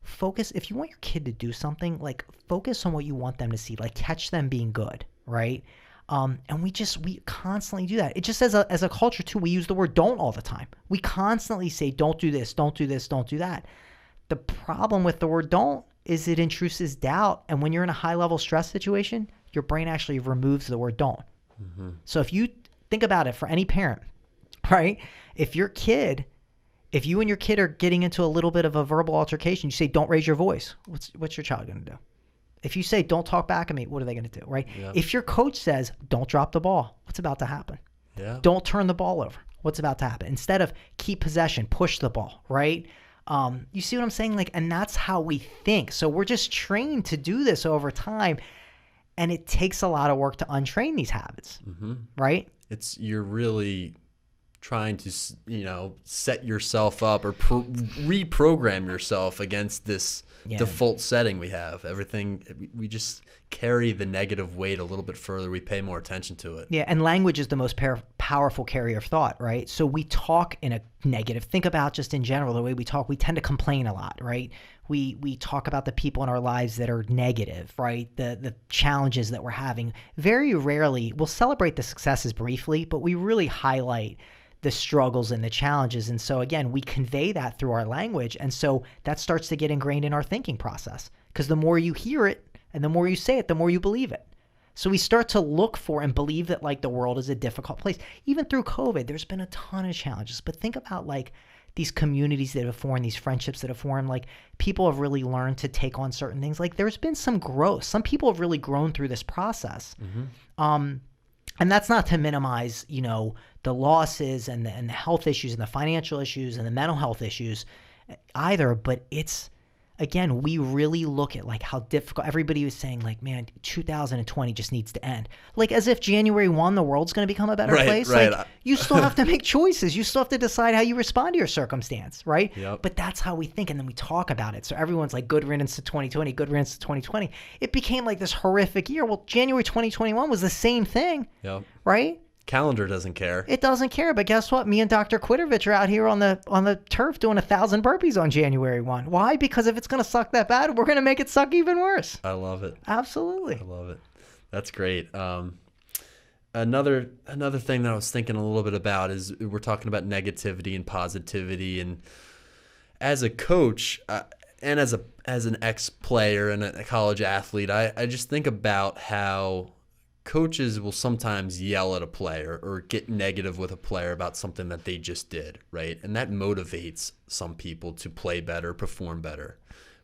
focus, if you want your kid to do something, like focus on what you want them to see, like catch them being good, right? And we constantly do that. It just as a culture too, we use the word don't all the time. We constantly say, don't do this, don't do this, don't do that. The problem with the word don't is it introduces doubt. And when you're in a high level stress situation, your brain actually removes the word don't. Mm-hmm. So if you think about it for any parent, right? If you and your kid are getting into a little bit of a verbal altercation, you say, don't raise your voice. What's your child going to do? If you say, don't talk back at me, what are they going to do, right? Yeah. If your coach says, don't drop the ball, what's about to happen? Yeah. Don't turn the ball over. What's about to happen? Instead of keep possession, push the ball, right? You see what I'm saying? Like, and that's how we think. So we're just trained to do this over time. And it takes a lot of work to untrain these habits, right? You're really trying to, set yourself up or reprogram yourself against this default setting we have. Everything, we just carry the negative weight a little bit further. We pay more attention to it. Yeah, and language is the most powerful carrier of thought, right? So we talk in a negative. Think about just in general, the way we talk, we tend to complain a lot, right? We talk about the people in our lives that are negative, right? The challenges that we're having. Very rarely, we'll celebrate the successes briefly, but we really highlight the struggles and the challenges. And so again, we convey that through our language. And so that starts to get ingrained in our thinking process because the more you hear it and the more you say it, the more you believe it. So we start to look for and believe that like the world is a difficult place. Even through COVID, there's been a ton of challenges, but think about like these communities that have formed, these friendships that have formed, like people have really learned to take on certain things. Like there's been some growth. Some people have really grown through this process. And that's not to minimize, the losses and the health issues and the financial issues and the mental health issues either. But it's, again, we really look at like how difficult everybody was saying like, man, 2020 just needs to end. Like as if January 1, the world's going to become a better place. Right. Like you still have to make choices. You still have to decide how you respond to your circumstance. Right. Yep. But that's how we think. And then we talk about it. So everyone's like good riddance to 2020, good riddance to 2020. It became like this horrific year. Well, January 2021 was the same thing. Yep. Right. Calendar doesn't care. It doesn't care, but guess what? Me and Dr. Quittervich are out here on the turf doing 1,000 burpees on January 1. Why? Because if it's going to suck that bad, we're going to make it suck even worse. I love it. Absolutely. I love it. That's great. Another thing that I was thinking a little bit about is we're talking about negativity and positivity, and as a coach and as an ex-player and a college athlete, I just think about how coaches will sometimes yell at a player or get negative with a player about something that they just did, right? And that motivates some people to play better, perform better.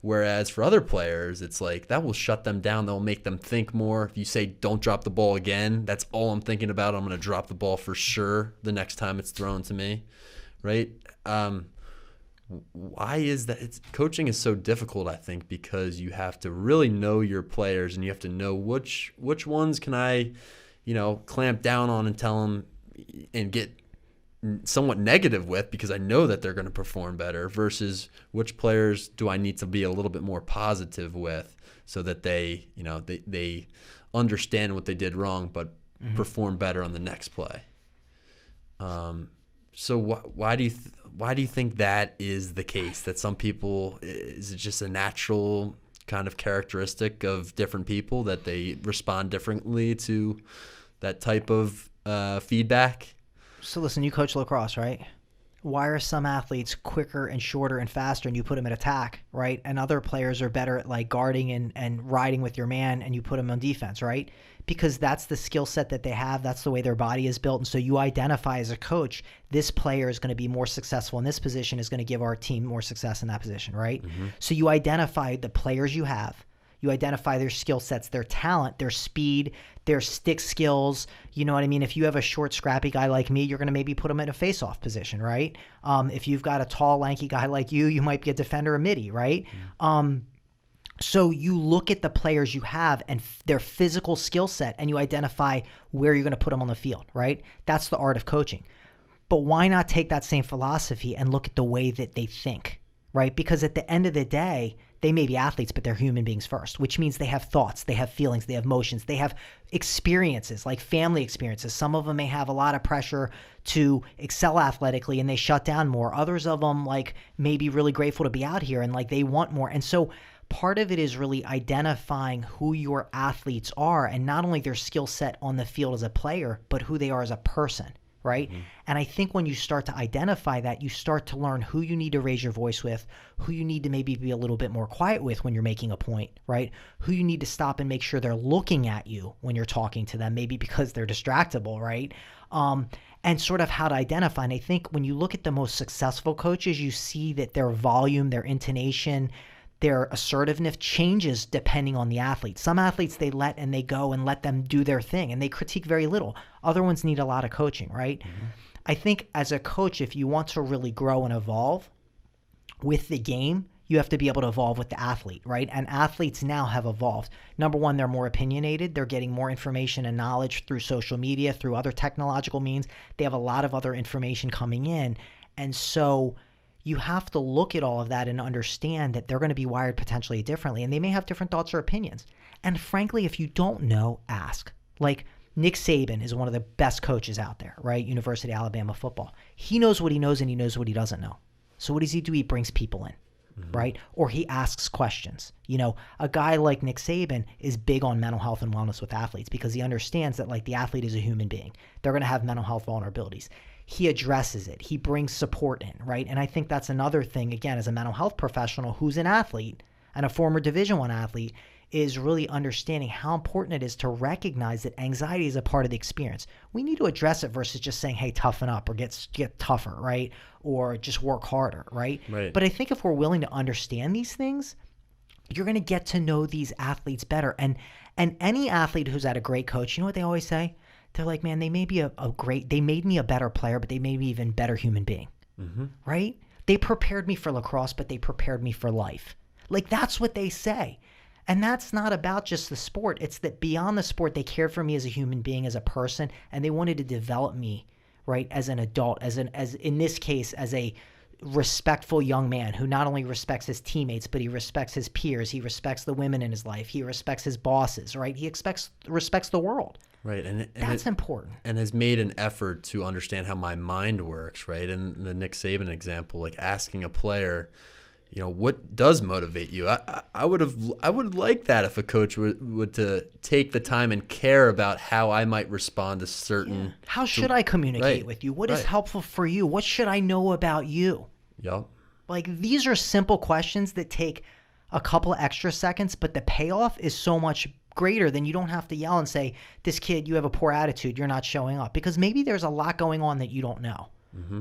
Whereas for other players, it's like that will shut them down. They'll make them think more. If you say, don't drop the ball again, that's all I'm thinking about. I'm going to drop the ball for sure the next time it's thrown to me, right? Why is that? Coaching is so difficult, I think, because you have to really know your players and you have to know which ones can I, clamp down on and tell them and get somewhat negative with because I know that they're going to perform better versus which players do I need to be a little bit more positive with so that they understand what they did wrong but perform better on the next play. So why do you think that is the case? That some people, is it just a natural kind of characteristic of different people that they respond differently to that type of feedback? So listen, you coach lacrosse, right? Why are some athletes quicker and shorter and faster and you put them at attack, right? And other players are better at like guarding and riding with your man and you put them on defense, right? Because that's the skill set that they have. That's the way their body is built. And so you identify as a coach, this player is going to be more successful in this position, is going to give our team more success in that position, right? So you identify the players you have. You identify their skill sets, their talent, their speed, their stick skills. You know what I mean? If you have a short, scrappy guy like me, you're going to maybe put him in a face-off position, right? If you've got a tall, lanky guy like you might be a defender or midi, right? So you look at the players you have and their physical skill set and you identify where you're going to put them on the field, right? That's the art of coaching. But why not take that same philosophy and look at the way that they think, right? Because at the end of the day, they may be athletes, but they're human beings first, which means they have thoughts, they have feelings, they have emotions, they have experiences, like family experiences. Some of them may have a lot of pressure to excel athletically and they shut down more. Others of them like may be really grateful to be out here and like they want more. And so part of it is really identifying who your athletes are and not only their skill set on the field as a player, but who they are as a person. Right? And I think when you start to identify that, you start to learn who you need to raise your voice with, who you need to maybe be a little bit more quiet with when you're making a point, right? Who you need to stop and make sure they're looking at you when you're talking to them, maybe because they're distractible, right? And sort of how to identify. And I think when you look at the most successful coaches, you see that their volume, their intonation, their assertiveness changes depending on the athlete. Some athletes, they let and they go and let them do their thing and they critique very little. Other ones need a lot of coaching, right? I think as a coach, if you want to really grow and evolve with the game, you have to be able to evolve with the athlete, right? And athletes now have evolved. Number one, they're more opinionated. They're getting more information and knowledge through social media, through other technological means. They have a lot of other information coming in. And so you have to look at all of that and understand that they're going to be wired potentially differently and they may have different thoughts or opinions. And frankly, if you don't know, ask. Like Nick Saban is one of the best coaches out there, right? University of Alabama football. He knows what he knows and he knows what he doesn't know. So what does he do? He brings people in, right? Or he asks questions. You know, a guy like Nick Saban is big on mental health and wellness with athletes because he understands that like the athlete is a human being. They're going to have mental health vulnerabilities. He addresses it. He brings support in, right? And I think that's another thing, again, as a mental health professional who's an athlete and a former Division I athlete, is really understanding how important it is to recognize that anxiety is a part of the experience. We need to address it versus just saying, hey, toughen up or get tougher, right? Or just work harder, right? But I think if we're willing to understand these things, you're going to get to know these athletes better. And any athlete who's had a great coach, you know what they always say? They're like, man, they may be they made me a better player, but they made me even better human being, right? They prepared me for lacrosse, but they prepared me for life. Like that's what they say. And that's not about just the sport. It's that beyond the sport, they cared for me as a human being, as a person, and they wanted to develop me, right, as an adult, as in this case, as a respectful young man who not only respects his teammates, but he respects his peers. He respects the women in his life. He respects his bosses, right? He respects the world. Right. And that's important. And has made an effort to understand how my mind works, right? And the Nick Saban example, like asking a player, you know, what does motivate you? I would like that if a coach would to take the time and care about how I might respond to certain. Yeah. How should I communicate with you? What is helpful for you? What should I know about you? Yep. Like these are simple questions that take a couple of extra seconds, but the payoff is so much greater, then you don't have to yell and say, this kid, you have a poor attitude, you're not showing up. Because maybe there's a lot going on that you don't know.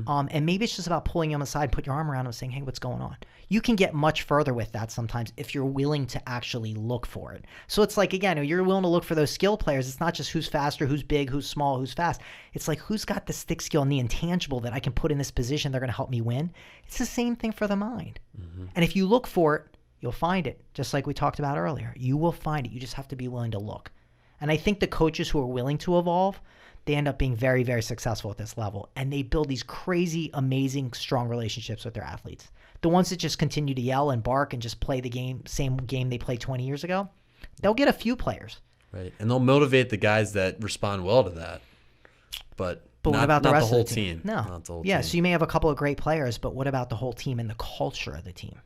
And maybe it's just about pulling him aside, put your arm around him and saying, hey, what's going on? You can get much further with that sometimes if you're willing to actually look for it. So it's like, again, you're willing to look for those skill players. It's not just who's faster, who's big, who's small, who's fast. It's like, who's got the stick skill and the intangible that I can put in this position, they're going to help me win. It's the same thing for the mind. And if you look for it, you'll find it. Just like we talked about earlier. You will find it. You just have to be willing to look. And I think the coaches who are willing to evolve, they end up being very, very successful at this level. And they build these crazy, amazing, strong relationships with their athletes. The ones that just continue to yell and bark and just play the same game they played 20 years ago, they'll get a few players. Right. And they'll motivate the guys that respond well to that. But what about the rest of the team? No. Not the whole team. So you may have a couple of great players, but what about the whole team and the culture of the team?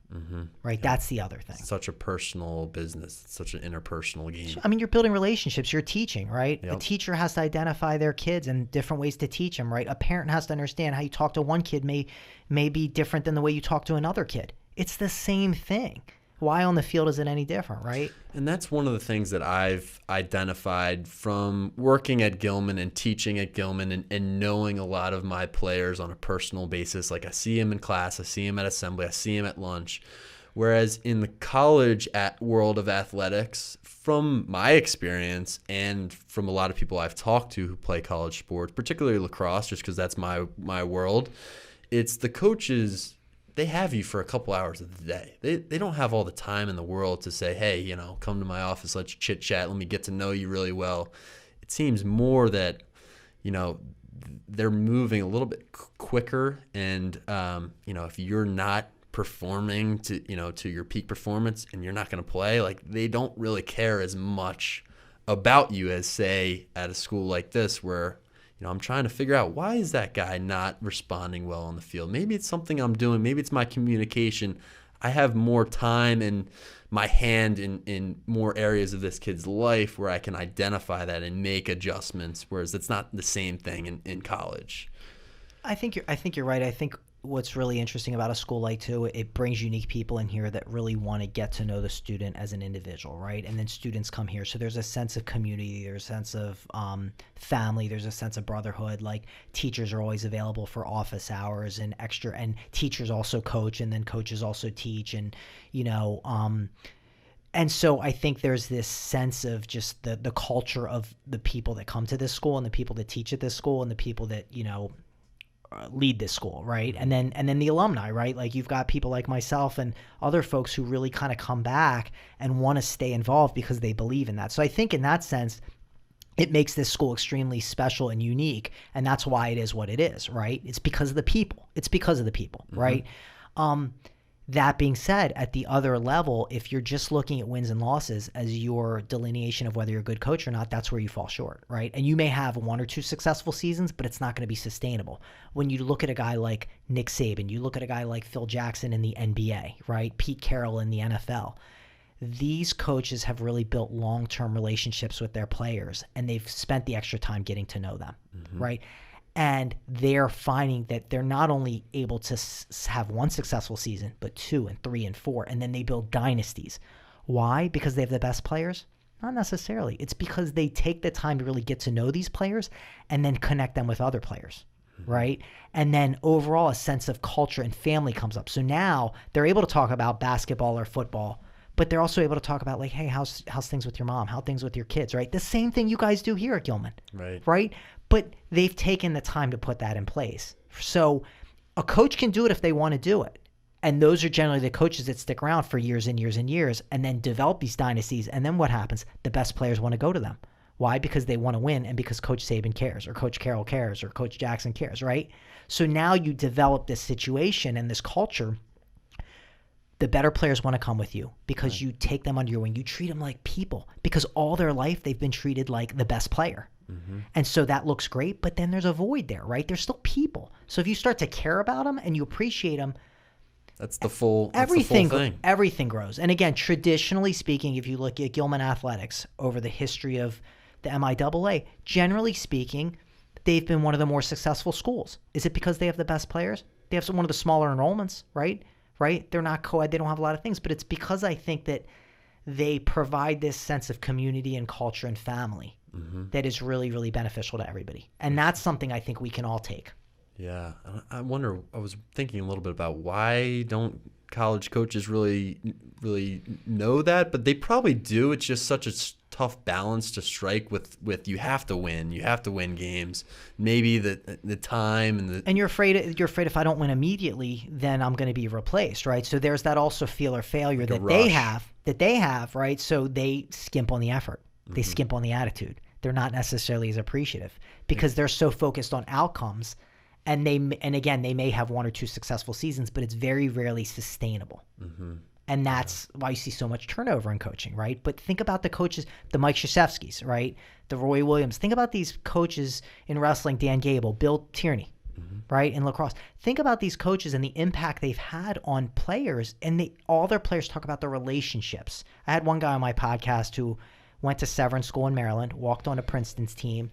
Right? Yeah. That's the other thing. It's such a personal business. It's such an interpersonal game. I mean, you're building relationships. You're teaching, right? Yep. A teacher has to identify their kids and different ways to teach them, right? A parent has to understand how you talk to one kid may be different than the way you talk to another kid. It's the same thing. Why on the field is it any different, right? And that's one of the things that I've identified from working at Gilman and teaching at Gilman and knowing a lot of my players on a personal basis. Like I see him in class, I see him at assembly, I see him at lunch. Whereas in the college world of athletics, from my experience and from a lot of people I've talked to who play college sports, particularly lacrosse, just because that's my world, it's the coaches. They have you for a couple hours of the day. They don't have all the time in the world to say, hey, come to my office, let's chit chat, let me get to know you really well. It seems more that, they're moving a little bit quicker. And, if you're not performing to your peak performance and you're not going to play, like they don't really care as much about you as, say, at a school like this where I'm trying to figure out, why is that guy not responding well on the field? Maybe it's something I'm doing. Maybe it's my communication. I have more time and my hand in more areas of this kid's life where I can identify that and make adjustments, whereas it's not the same thing in college. I think you're right. I think what's really interesting about a school like too, it brings unique people in here that really want to get to know the student as an individual, right? And then students come here, so there's a sense of community, there's a sense of family, there's a sense of brotherhood. Like teachers are always available for office hours and extra, and teachers also coach, and then coaches also teach, and and so I think there's this sense of just the culture of the people that come to this school and the people that teach at this school and the people that lead this school, right? And then the alumni, right? Like you've got people like myself and other folks who really kind of come back and want to stay involved because they believe in that. So I think in that sense, it makes this school extremely special and unique, and that's why it is what it is, right? It's because of the people. Right? That being said, at the other level, if you're just looking at wins and losses as your delineation of whether you're a good coach or not, that's where you fall short, right? And you may have one or two successful seasons, but it's not going to be sustainable. When you look at a guy like Nick Saban, you look at a guy like Phil Jackson in the NBA, right? Pete Carroll in the NFL. These coaches have really built long-term relationships with their players, and they've spent the extra time getting to know them, right? And they're finding that they're not only able to have one successful season, but 2 and 3 and 4, and then they build dynasties. Why? Because they have the best players? Not necessarily. It's because they take the time to really get to know these players and then connect them with other players, right? And then overall, a sense of culture and family comes up. So now they're able to talk about basketball or football, but they're also able to talk about, like, hey, how's things with your mom? How things with your kids, right? The same thing you guys do here at Gilman, right? But they've taken the time to put that in place. So a coach can do it if they want to do it. And those are generally the coaches that stick around for years and years and years and then develop these dynasties. And then what happens? The best players want to go to them. Why? Because they want to win and because Coach Saban cares or Coach Carroll cares or Coach Jackson cares, right? So now you develop this situation and this culture. The better players want to come with you because you take them under your wing. You treat them like people because all their life they've been treated like the best player. And so that looks great, but then there's a void there, right? They're still people. So if you start to care about them and you appreciate them, that's the full thing. Everything grows. And again, traditionally speaking, if you look at Gilman athletics over the history of the MIAA, generally speaking, they've been one of the more successful schools. Is it because they have the best players? They have one of the smaller enrollments, right? They're not co-ed. They don't have a lot of things, but it's because I think that they provide this sense of community and culture and family that is really, really beneficial to everybody. And that's something I think we can all take. Yeah. I wonder, I was thinking a little bit about why don't college coaches really know that, but they probably do. It's just such a tough balance to strike with you have to win games. Maybe the time and you're afraid if I don't win immediately, then I'm going to be replaced, right? So there's that also fear or failure like that they have, right? So they skimp on the effort. They skimp on the attitude. They're not necessarily as appreciative because they're so focused on outcomes. And again, they may have 1 or 2 successful seasons, but it's very rarely sustainable. And that's why you see so much turnover in coaching, right? But think about the coaches, the Mike Krzyzewskis, right? The Roy Williams. Think about these coaches in wrestling, Dan Gable, Bill Tierney, right? In lacrosse. Think about these coaches and the impact they've had on players. And all their players talk about their relationships. I had one guy on my podcast who went to Severn School in Maryland, walked on to Princeton's team,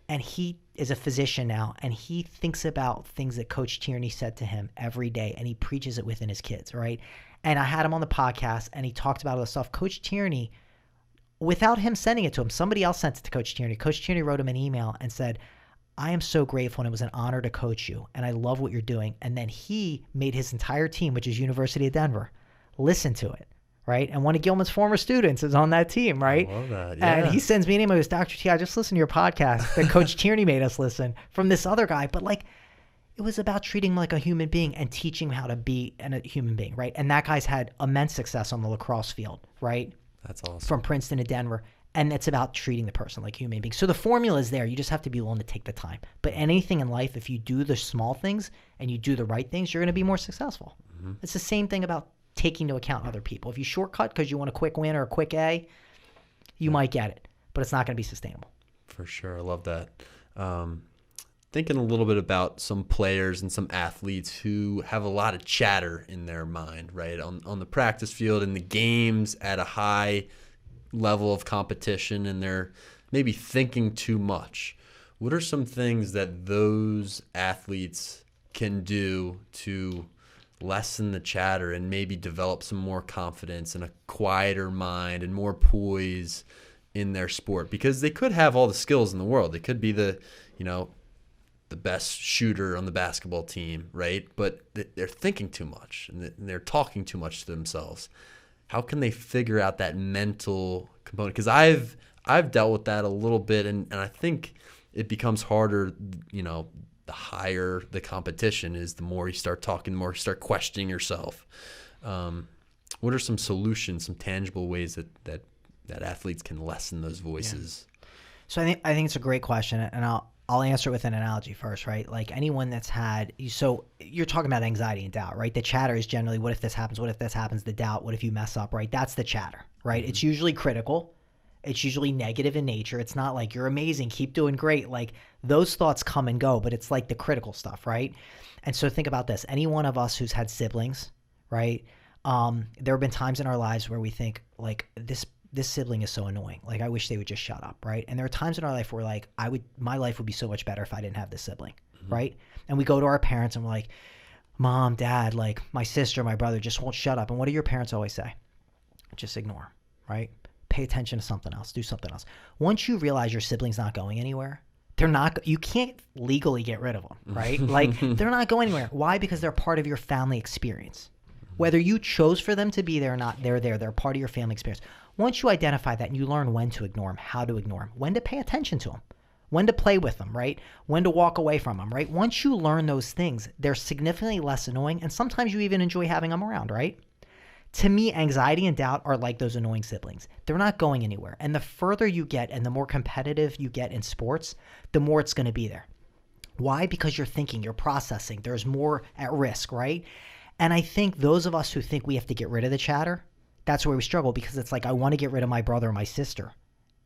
and he is a physician now, and he thinks about things that Coach Tierney said to him every day, and he preaches it within his kids, right? And I had him on the podcast, and he talked about all this stuff. Coach Tierney, without him sending it to him, somebody else sent it to Coach Tierney. Coach Tierney wrote him an email and said, I am so grateful, and it was an honor to coach you, and I love what you're doing. And then he made his entire team, which is University of Denver, listen to it. Right. And one of Gilman's former students is on that team. Right. I love that. Yeah. And he sends me an email. He goes, Dr. T, I just listened to your podcast that Coach Tierney made us listen from this other guy. But it was about treating him like a human being and teaching him how to be a human being. Right. And that guy's had immense success on the lacrosse field. Right. That's awesome. From Princeton to Denver. And it's about treating the person like a human being. So the formula is there. You just have to be willing to take the time. But anything in life, if you do the small things and you do the right things, you're going to be more successful. It's the same thing about taking into account other people. If you shortcut because you want a quick win or a quick A, you might get it, but it's not going to be sustainable. For sure. I love that. Thinking a little bit about some players and some athletes who have a lot of chatter in their mind, right? On the practice field, in the games, at a high level of competition, and they're maybe thinking too much. What are some things that those athletes can do to lessen the chatter and maybe develop some more confidence and a quieter mind and more poise in their sport? Because they could have all the skills in the world. They could be the best shooter on the basketball team, right? But they're thinking too much and they're talking too much to themselves. How can they figure out that mental component? Because I've dealt with that a little bit, and I think it becomes harder, the higher the competition is, the more you start talking, the more you start questioning yourself. What are some solutions, some tangible ways that athletes can lessen those voices? Yeah. So I think it's a great question, and I'll answer it with an analogy first, right? Like anyone that's so you're talking about anxiety and doubt, right? The chatter is generally, what if this happens? What if this happens? The doubt, what if you mess up, right? That's the chatter, right? It's usually critical. It's usually negative in nature. It's not like you're amazing, keep doing great. Like those thoughts come and go, but it's like the critical stuff, right? And so think about this. Any one of us who's had siblings, right? There have been times in our lives where we think like this sibling is so annoying. Like I wish they would just shut up, right? And there are times in our life where like my life would be so much better if I didn't have this sibling, right? And we go to our parents and we're like, Mom, Dad, like my sister, my brother just won't shut up. And what do your parents always say? Just ignore, right? Pay attention to something else, do something else. Once you realize your sibling's not going anywhere, you can't legally get rid of them, right? Like they're not going anywhere. Why? Because they're part of your family experience. Whether you chose for them to be there or not, they're there. They're part of your family experience. Once you identify that and you learn when to ignore them, how to ignore them, when to pay attention to them, when to play with them, right? When to walk away from them, right? Once you learn those things, they're significantly less annoying, and sometimes you even enjoy having them around, right? To me, anxiety and doubt are like those annoying siblings. They're not going anywhere. And the further you get and the more competitive you get in sports, the more it's going to be there. Why? Because you're thinking, you're processing. There's more at risk, right? And I think those of us who think we have to get rid of the chatter, that's where we struggle, because it's like I want to get rid of my brother or my sister,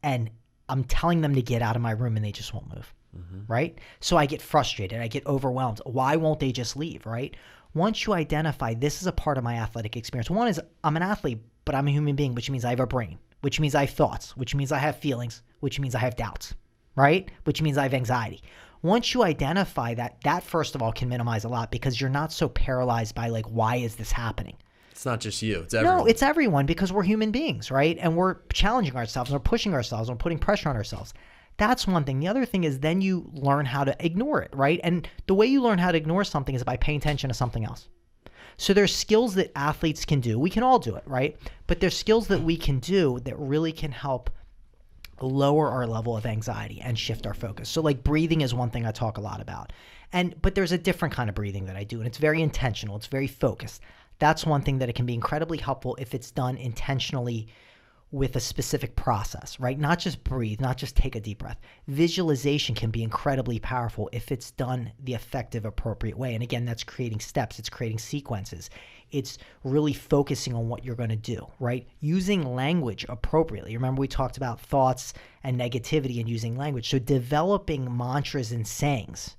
and I'm telling them to get out of my room and they just won't move, right? So I get frustrated. I get overwhelmed. Why won't they just leave, right? Once you identify this is a part of my athletic experience, one is I'm an athlete, but I'm a human being, which means I have a brain, which means I have thoughts, which means I have feelings, which means I have doubts, right? Which means I have anxiety. Once you identify that first of all can minimize a lot, because you're not so paralyzed by like, why is this happening? It's not just you. It's everyone. No, it's everyone, because we're human beings, right? And we're challenging ourselves, and we're pushing ourselves, and we're putting pressure on ourselves. That's one thing. The other thing is then you learn how to ignore it, right? And the way you learn how to ignore something is by paying attention to something else. So there's skills that athletes can do. We can all do it, right? But there's skills that we can do that really can help lower our level of anxiety and shift our focus. So like breathing is one thing I talk a lot about. But there's a different kind of breathing that I do, and it's very intentional. It's very focused. That's one thing that it can be incredibly helpful if it's done intentionally with a specific process, right? Not just breathe, not just take a deep breath. Visualization can be incredibly powerful if it's done the effective, appropriate way. And again, that's creating steps. It's creating sequences. It's really focusing on what you're going to do, right? Using language appropriately. Remember, we talked about thoughts and negativity and using language. So developing mantras and sayings,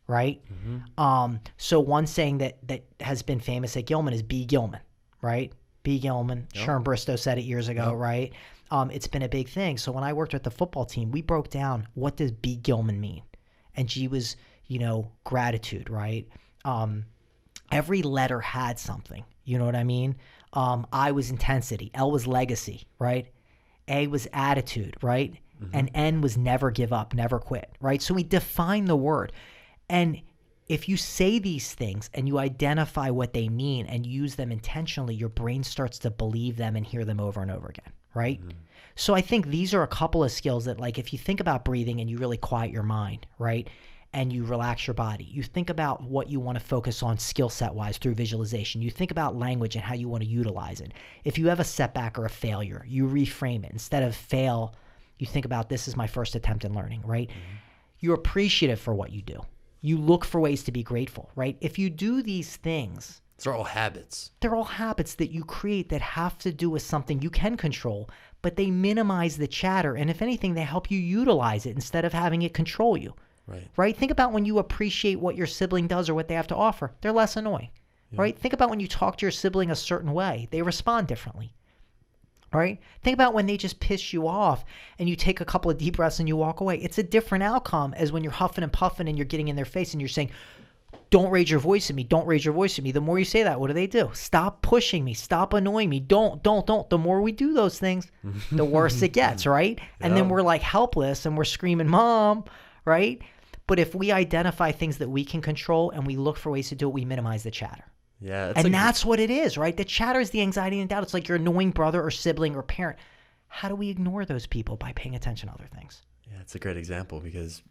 right? So one saying that has been famous at Gilman is be Gilman, right? B. Gilman, yep. Sherm Bristow said it years ago, yep. Right? It's been a big thing. So when I worked with the football team, we broke down what does B. Gilman mean? And G was, gratitude, right? Every letter had something. You know what I mean? I was intensity. L was legacy, right? A was attitude, right? Mm-hmm. And N was never give up, never quit, right? So we define the word. And if you say these things and you identify what they mean and use them intentionally, your brain starts to believe them and hear them over and over again, right? Mm-hmm. So I think these are a couple of skills that, like, if you think about breathing and you really quiet your mind, right, and you relax your body, you think about what you want to focus on skill set-wise through visualization. You think about language and how you want to utilize it. If you have a setback or a failure, you reframe it. Instead of fail, you think about this is my first attempt in learning, right? Mm-hmm. You're appreciative for what you do. You look for ways to be grateful, right? If you do these things... They're all habits. They're all habits that you create that have to do with something you can control, but they minimize the chatter. And if anything, they help you utilize it instead of having it control you, right? Think about when you appreciate what your sibling does or what they have to offer. They're less annoying, right? Think about when you talk to your sibling a certain way. They respond differently. Right? Think about when they just piss you off and you take a couple of deep breaths and you walk away. It's a different outcome as when you're huffing and puffing and you're getting in their face and you're saying, don't raise your voice at me. Don't raise your voice at me. The more you say that, what do? Stop pushing me. Stop annoying me. Don't. The more we do those things, the worse it gets, right? And then we're like helpless and we're screaming, Mom, right? But if we identify things that we can control and we look for ways to do it, we minimize the chatter. Yeah, and that's what it is, right? The chatter is the anxiety and doubt. It's like your annoying brother or sibling or parent. How do we ignore those people? By paying attention to other things. Yeah, it's a great example because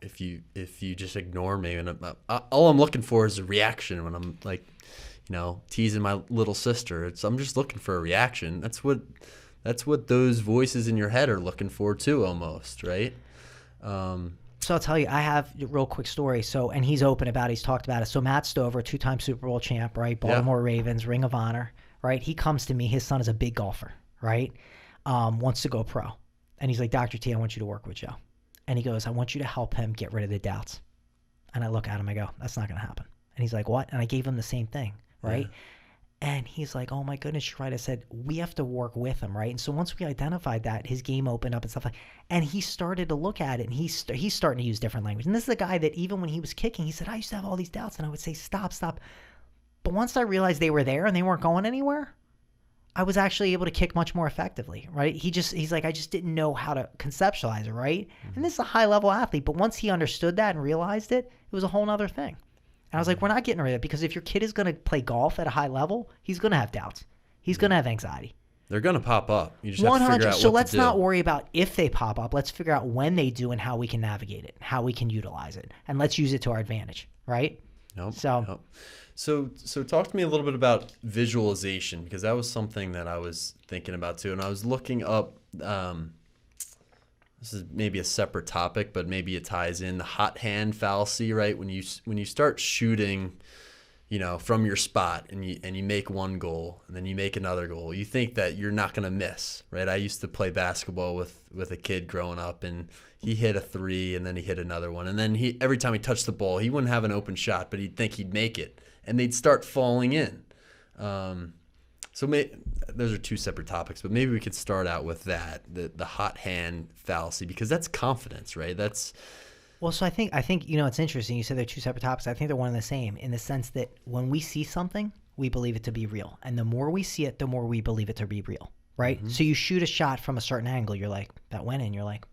if you just ignore me, and all I'm looking for is a reaction when I'm like, teasing my little sister. I'm just looking for a reaction. That's what those voices in your head are looking for too, almost, right? So I'll tell you, I have a real quick story. So, and he's open about it. He's talked about it. So Matt Stover, 2-time Super Bowl champ, right? Baltimore Ravens, Ring of Honor, right? He comes to me. His son is a big golfer, right? Wants to go pro. And he's like, Dr. T, I want you to work with Joe. And he goes, I want you to help him get rid of the doubts. And I look at him, I go, that's not going to happen. And he's like, what? And I gave him the same thing, right? Yeah. And he's like, oh my goodness, you're right. I said, we have to work with him, right? And so once we identified that, his game opened up and stuff like, and he started to look at it, and he's starting to use different language. And this is a guy that even when he was kicking, he said, I used to have all these doubts, and I would say, stop. But once I realized they were there and they weren't going anywhere, I was actually able to kick much more effectively, right? He's like, I just didn't know how to conceptualize it, right? Mm-hmm. And this is a high-level athlete, but once he understood that and realized it, it was a whole other thing. And I was like, we're not getting rid of it, because if your kid is going to play golf at a high level, he's going to have doubts. He's going to have anxiety. They're going to pop up. You just have to figure out what to do. So let's not worry about if they pop up. Let's figure out when they do and how we can navigate it, how we can utilize it. And let's use it to our advantage, right? So talk to me a little bit about visualization, because that was something that I was thinking about too. And I was looking up, this is maybe a separate topic, but maybe it ties in the hot hand fallacy, right? When you start shooting, from your spot and you make one goal and then you make another goal, you think that you're not going to miss, right? I used to play basketball with a kid growing up, and he hit a 3 and then he hit another one. And then every time he touched the ball, he wouldn't have an open shot, but he'd think he'd make it, and they'd start falling in. Those are two separate topics, but maybe we could start out with that, the hot hand fallacy, because that's confidence, right? So I think it's interesting. You said they're two separate topics. I think they're one and the same, in the sense that when we see something, we believe it to be real. And the more we see it, the more we believe it to be real, right? So you shoot a shot from a certain angle. You're like, that went in. You're like,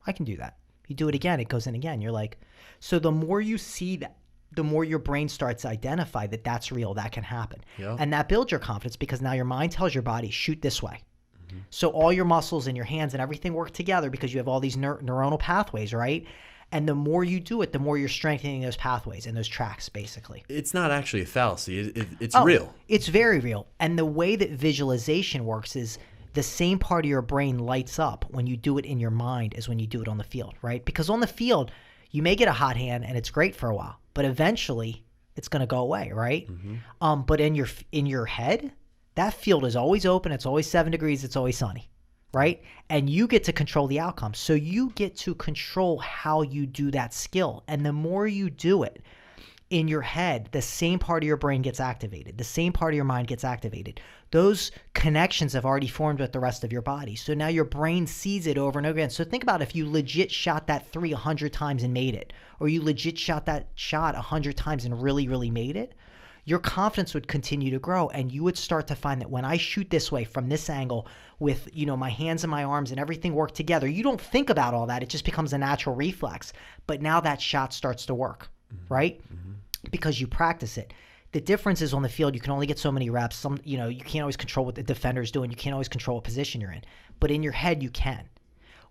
I can do that. You do it again, it goes in again. You're like, so the more you see that, the more your brain starts to identify that that's real, that can happen. Yep. And that builds your confidence because now your mind tells your body, shoot this way. So all your muscles and your hands and everything work together because you have all these neuronal pathways, right? And the more you do it, the more you're strengthening those pathways and those tracks, basically. It's not actually a fallacy. It's real. It's very real. And the way that visualization works is the same part of your brain lights up when you do it in your mind as when you do it on the field, right? Because on the field, you may get a hot hand and it's great for a while, but eventually it's going to go away, right? But in your head, that field is always open. It's always 7 degrees. It's always sunny, right? And you get to control the outcome. So you get to control how you do that skill. And the more you do it in your head, the same part of your brain gets activated. The same part of your mind gets activated. Those connections have already formed with the rest of your body. So now your brain sees it over and over again. So think about if you legit shot that 3 100 times and made it, or you legit shot that shot 100 times and really, really made it, your confidence would continue to grow, and you would start to find that when I shoot this way from this angle with, my hands and my arms and everything work together, you don't think about all that. It just becomes a natural reflex. But now that shot starts to work, right? Because you practice it. The difference is on the field, you can only get so many reps. You can't always control what the defender's doing. You can't always control what position you're in. But in your head, you can.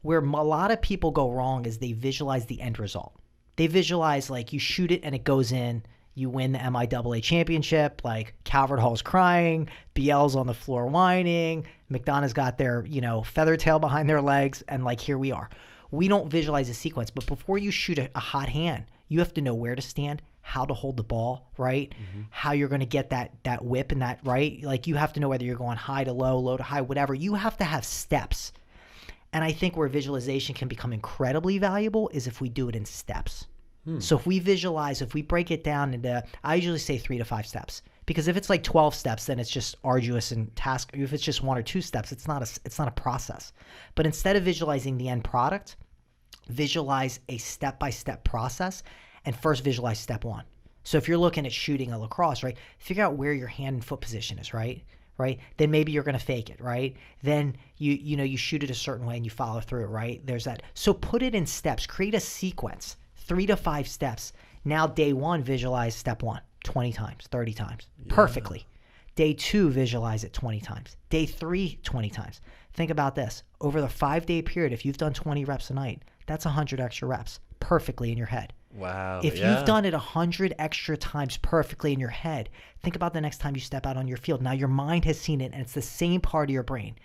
Where a lot of people go wrong is they visualize the end result. They visualize like you shoot it and it goes in. You win the MIAA championship, like Calvert Hall's crying, BL's on the floor whining, McDonough's got their, feather tail behind their legs, and like here we are. We don't visualize a sequence, but before you shoot a hot hand, you have to know where to stand, how to hold the ball, right? How you're going to get that whip and that, right? Like you have to know whether you're going high to low, low to high, whatever. You have to have steps. And I think where visualization can become incredibly valuable is if we do it in steps. So if we visualize, if we break it down into, I usually say 3 to 5 steps, because if it's like 12 steps, then it's just arduous and task. If it's just 1 or 2 steps, it's not a process. But instead of visualizing the end product, visualize a step-by-step process and first visualize step 1. So if you're looking at shooting a lacrosse, right, figure out where your hand and foot position is, right? Then maybe you're going to fake it, right? Then you shoot it a certain way and you follow through, right? There's that. So put it in steps, create a sequence. 3 to 5 steps. Now, day 1, visualize step 1 20 times, 30 times, perfectly. Day 2, visualize it 20 times. Day 3, 20 times. Think about this. Over the 5-day period, if you've done 20 reps a night, that's 100 extra reps perfectly in your head. Wow. If you've done it 100 extra times perfectly in your head, think about the next time you step out on your field. Now, your mind has seen it, and it's the same part of your brain.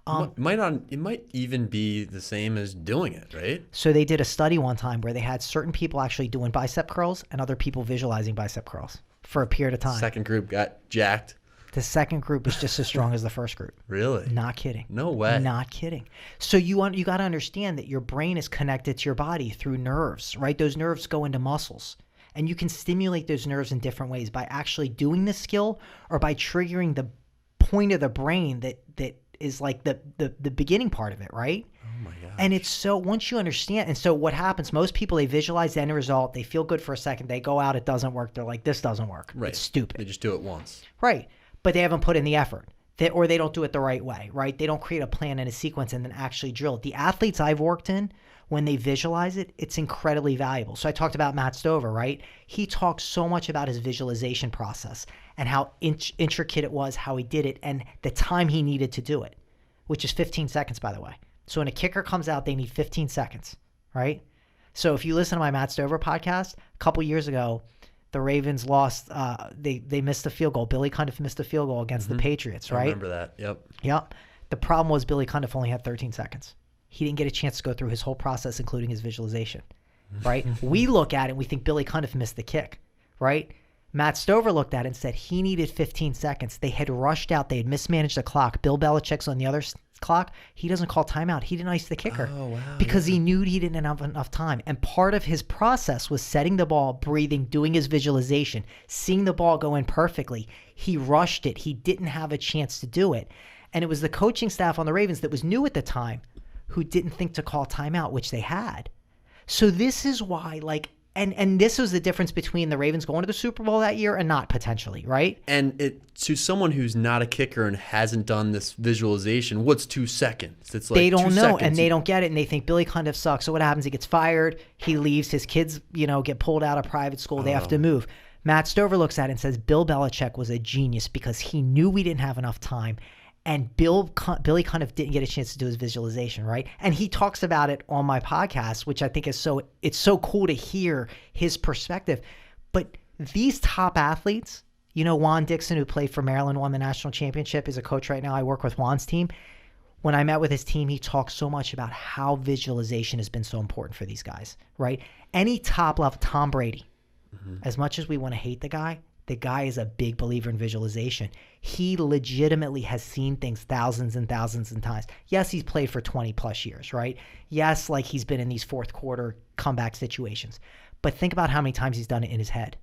It might even be the same as doing it, right? So they did a study one time where they had certain people actually doing bicep curls and other people visualizing bicep curls for a period of time. Second group got jacked. The second group is just as strong as the first group. Really? Not kidding. No way. Not kidding. So you got to understand that your brain is connected to your body through nerves, right? Those nerves go into muscles. And you can stimulate those nerves in different ways by actually doing the skill or by triggering the point of the brain that is like the beginning part of it, right? Oh my God. And it's so, once you understand, and so what happens, most people, they visualize the end result, they feel good for a second, they go out, it doesn't work, they're like, this doesn't work. Right. It's stupid. They just do it once. Right. But they haven't put in the effort. Or they don't do it the right way, right? They don't create a plan and a sequence and then actually drill it. The athletes I've worked in, when they visualize it, it's incredibly valuable. So I talked about Matt Stover, right? He talks so much about his visualization process and how intricate it was, how he did it, and the time he needed to do it, which is 15 seconds, by the way. So when a kicker comes out, they need 15 seconds, right? So if you listen to my Matt Stover podcast, a couple years ago, the Ravens lost. They missed a field goal. Billy Cundiff missed a field goal against the Patriots, right? I remember that. Yep. The problem was Billy Cundiff only had 13 seconds. He didn't get a chance to go through his whole process, including his visualization, right? We look at it and we think Billy Cundiff missed the kick, right? Matt Stover looked at it and said he needed 15 seconds. They had rushed out. They had mismanaged the clock. Bill Belichick's on the other clock. He doesn't call timeout. He didn't ice the kicker because he knew he didn't have enough time. And part of his process was setting the ball, breathing, doing his visualization, seeing the ball go in perfectly. He rushed it. He didn't have a chance to do it. And it was the coaching staff on the Ravens that was new at the time who didn't think to call timeout, which they had. So this is why, like, And this was the difference between the Ravens going to the Super Bowl that year and not, potentially, right? And to someone who's not a kicker and hasn't done this visualization, what's 2 seconds? It's like they don't 2 know, seconds. and they don't get it, and they think Billy Cundiff sucks. So what happens? He gets fired. He leaves. His kids, get pulled out of private school. They have to move. Matt Stover looks at it and says Bill Belichick was a genius because he knew we didn't have enough time. And Billy Cundiff didn't get a chance to do his visualization, right? And he talks about it on my podcast, which I think is it's so cool to hear his perspective. But these top athletes, Juan Dixon, who played for Maryland, won the national championship, is a coach right now. I work with Juan's team. When I met with his team, he talked so much about how visualization has been so important for these guys, right? Any top level, Tom Brady, as much as we want to hate the guy is a big believer in visualization. He legitimately has seen things thousands and thousands of times. Yes, he's played for 20 plus years, right? Yes, like he's been in these fourth quarter comeback situations. But think about how many times he's done it in his head.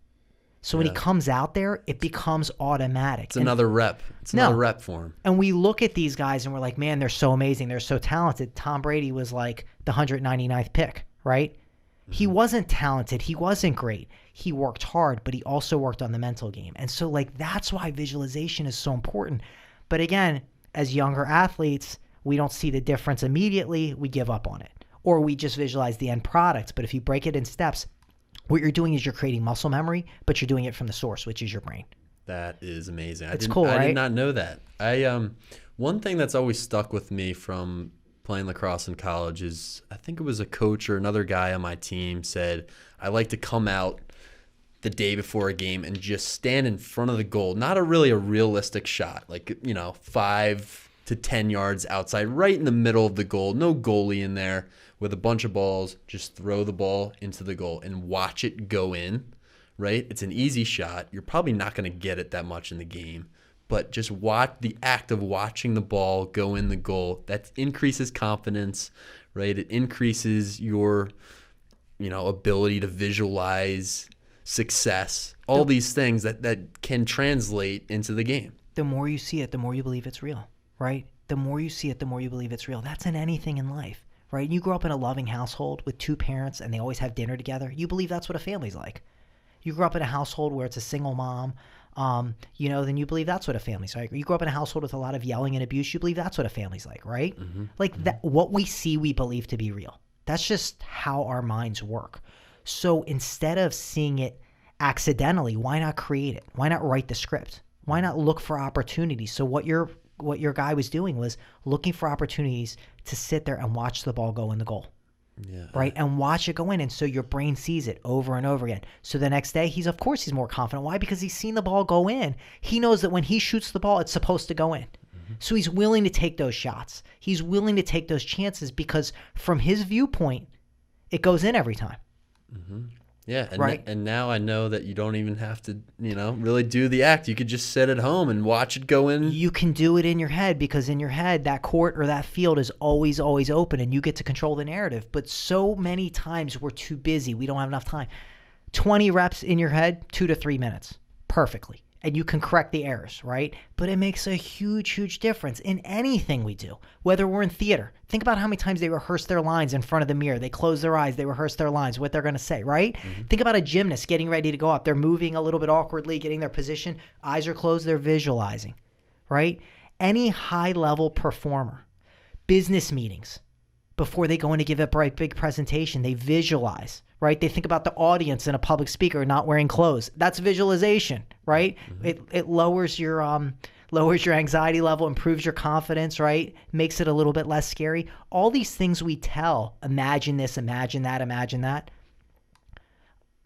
So when he comes out there, it becomes automatic. It's another rep. It's another rep for him. And we look at these guys and we're like, man, they're so amazing. They're so talented. Tom Brady was like the 199th pick, right? He wasn't talented. He wasn't great. He worked hard, but he also worked on the mental game. And so that's why visualization is so important. But again, as younger athletes, we don't see the difference immediately. We give up on it. Or we just visualize the end product. But if you break it in steps, what you're doing is you're creating muscle memory, but you're doing it from the source, which is your brain. That is amazing. It's cool, right? I did not know that. One thing that's always stuck with me from playing lacrosse in college is, I think it was a coach or another guy on my team said, I like to come out the day before a game and just stand in front of the goal. Not a realistic shot, 5 to 10 yards outside, right in the middle of the goal. No goalie in there with a bunch of balls. Just throw the ball into the goal and watch it go in, right? It's an easy shot. You're probably not going to get it that much in the game. But just watch the act of watching the ball go in the goal. That increases confidence, right? It increases your, ability to visualize success. All these things that can translate into the game. The more you see it, the more you believe it's real, right? The more you see it, the more you believe it's real. That's in anything in life, right? You grow up in a loving household with two parents and they always have dinner together. You believe that's what a family's like. You grow up in a household where it's a single mom, then you believe that's what a family's like. You grow up in a household with a lot of yelling and abuse, you believe that's what a family's like, right? That, what we see, we believe to be real. That's just how our minds work. So instead of seeing it accidentally, why not create it? Why not write the script? Why not look for opportunities? So what your guy was doing was looking for opportunities to sit there and watch the ball go in the goal. Yeah. Right? And watch it go in. And so your brain sees it over and over again. So the next day, he's more confident. Why? Because he's seen the ball go in. He knows that when he shoots the ball, it's supposed to go in. So he's willing to take those shots. He's willing to take those chances because from his viewpoint, it goes in every time. Yeah, and, right? And now I know that you don't even have to, really do the act. You could just sit at home and watch it go in. You can do it in your head because in your head, that court or that field is always, always open and you get to control the narrative. But so many times we're too busy. We don't have enough time. 20 reps in your head, 2 to 3 minutes, perfectly. And you can correct the errors, right? But it makes a huge, huge difference in anything we do, whether we're in theater. Think about how many times they rehearse their lines in front of the mirror. They close their eyes. They rehearse their lines, what they're going to say, right? Think about a gymnast getting ready to go up. They're moving a little bit awkwardly, getting their position. Eyes are closed. They're visualizing, right? Any high-level performer, business meetings, before they go in to give a big presentation, they visualize, right? They think about the audience and a public speaker not wearing clothes. That's visualization, right? It lowers your anxiety level, improves your confidence, right? Makes it a little bit less scary. All these things we tell, imagine this, imagine that, imagine that.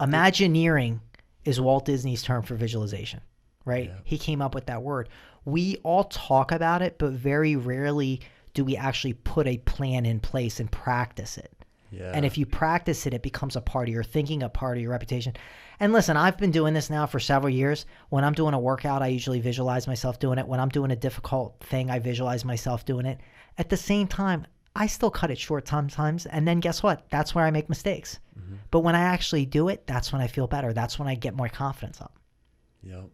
Imagineering is Walt Disney's term for visualization, right? Yeah. He came up with that word. We all talk about it, but very rarely do we actually put a plan in place and practice it. Yeah. And if you practice it, it becomes a part of your thinking, a part of your reputation. And listen, I've been doing this now for several years. When I'm doing a workout, I usually visualize myself doing it. When I'm doing a difficult thing, I visualize myself doing it. At the same time, I still cut it short sometimes. And then guess what? That's where I make mistakes. But when I actually do it, that's when I feel better. That's when I get more confidence up. Yep.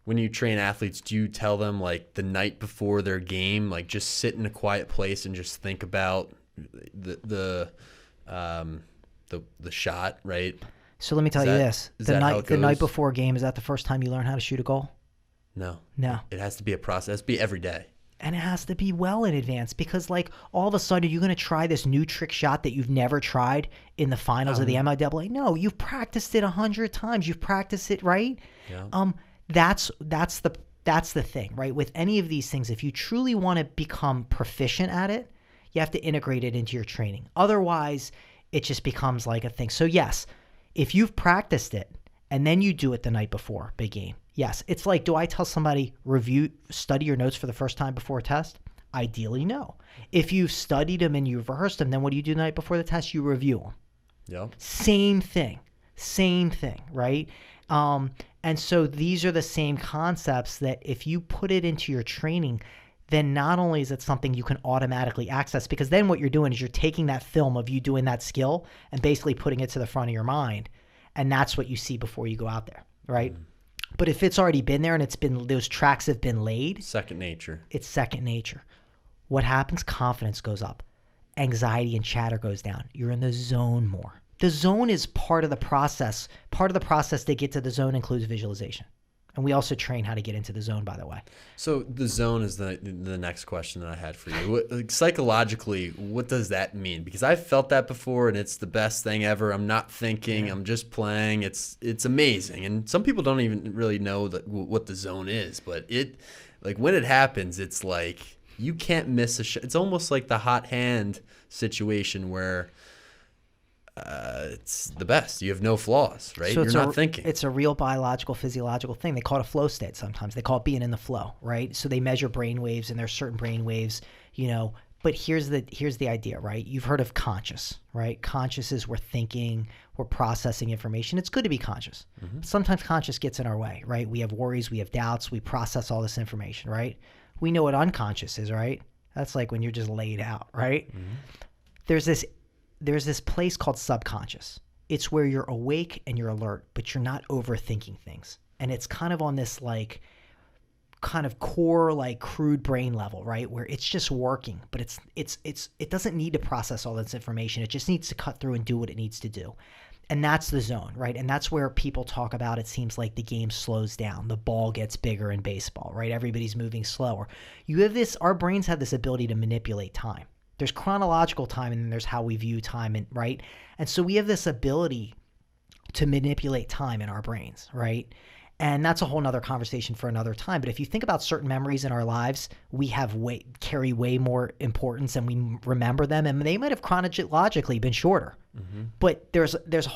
When you train athletes, do you tell them like the night before their game, like just sit in a quiet place and just think about the the shot, right? So let me tell you this. Is that how it The night goes? before a game, is that the first time you learn how to shoot a goal? No. No. It has to be a process. It has to be every day. And it has to be well in advance, because like all of a sudden you're going to try this new trick shot that you've never tried in the finals of the MIAA. No, you've practiced it 100 times. You've practiced it, right? Yeah. That's the thing, right? With any of these things, if you truly want to become proficient at it, you have to integrate it into your training. Otherwise, it just becomes like a thing. So yes, if you've practiced it and then you do it the night before big game, yes. It's like, do I tell somebody study your notes for the first time before a test? Ideally, no. If you've studied them and you've rehearsed them, then what do you do the night before the test? You review them. Yeah. Same thing, right? And so these are the same concepts that if you put it into your training, then not only is it something you can automatically access, because then what you're doing is you're taking that film of you doing that skill and basically putting it to the front of your mind. And that's what you see before you go out there, right? But if it's already been there and those tracks have been laid. Second nature. It's second nature. What happens? Confidence goes up. Anxiety and chatter goes down. You're in the zone more. The zone is part of the process. Part of the process to get to the zone includes visualization. And we also train how to get into the zone, by the way. So the zone is the next question that I had for you. Like, psychologically, what does that mean? Because I've felt that before, and it's the best thing ever. I'm not thinking. I'm just playing. It's amazing. And some people don't even really know what the zone is. But when it happens, it's like you can't miss a shot. It's almost like the hot hand situation where it's the best. You have no flaws, right? So you're not thinking. It's a real biological, physiological thing. They call it a flow state sometimes. They call it being in the flow, right? So they measure brain waves, and there's certain brain waves, But here's the idea, right? You've heard of conscious, right? Conscious is we're thinking, we're processing information. It's good to be conscious. Mm-hmm. Sometimes conscious gets in our way, right? We have worries, we have doubts, we process all this information, right? We know what unconscious is, right? That's like when you're just laid out, right? Mm-hmm. There's this place called subconscious. It's where you're awake and you're alert, but you're not overthinking things. And it's kind of on this like kind of core, like crude brain level, right? Where it's just working, but it doesn't need to process all this information. It just needs to cut through and do what it needs to do. And that's the zone, right? And that's where people talk about, it seems like the game slows down. The ball gets bigger in baseball, right? Everybody's moving slower. Our brains have this ability to manipulate time. There's chronological time, and then there's how we view time, right? And so we have this ability to manipulate time in our brains, right? And that's a whole nother conversation for another time. But if you think about certain memories in our lives, we carry way more importance, and we remember them, and they might have chronologically been shorter. Mm-hmm. But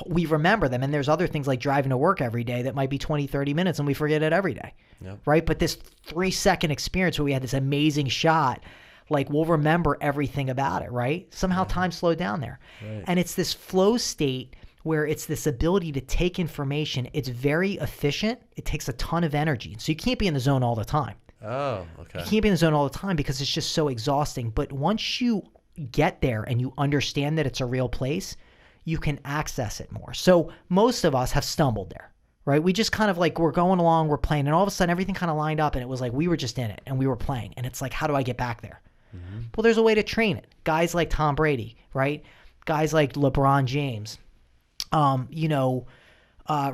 we remember them, and there's other things like driving to work every day that might be 20, 30 minutes, and we forget it every day, right? But this 3-second experience where we had this amazing shot, like we'll remember everything about it, right? Somehow time slowed down there. Right. And it's this flow state where it's this ability to take information. It's very efficient. It takes a ton of energy. So you can't be in the zone all the time. Oh, okay. You can't be in the zone all the time because it's just so exhausting. But once you get there and you understand that it's a real place, you can access it more. So most of us have stumbled there, right? We just kind of like, we're going along, we're playing, and all of a sudden everything kind of lined up, and it was like we were just in it and we were playing. And it's like, how do I get back there? Mm-hmm. Well, there's a way to train it. Guys like Tom Brady, right? Guys like LeBron James.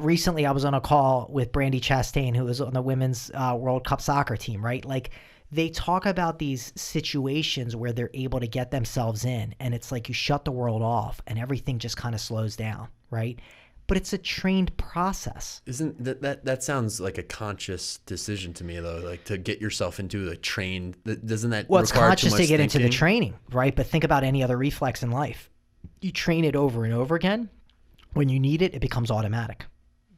Recently I was on a call with Brandi Chastain, who was on the women's World Cup soccer team, right? Like they talk about these situations where they're able to get themselves in, and it's like you shut the world off and everything just kind of slows down, right? But it's a trained process. Isn't that sounds like a conscious decision to me, though? Like to get yourself into a trained, doesn't that well, it's require conscious too much to get thinking? into the training, right? But think about any other reflex in life. You train it over and over again. When you need it, it becomes automatic,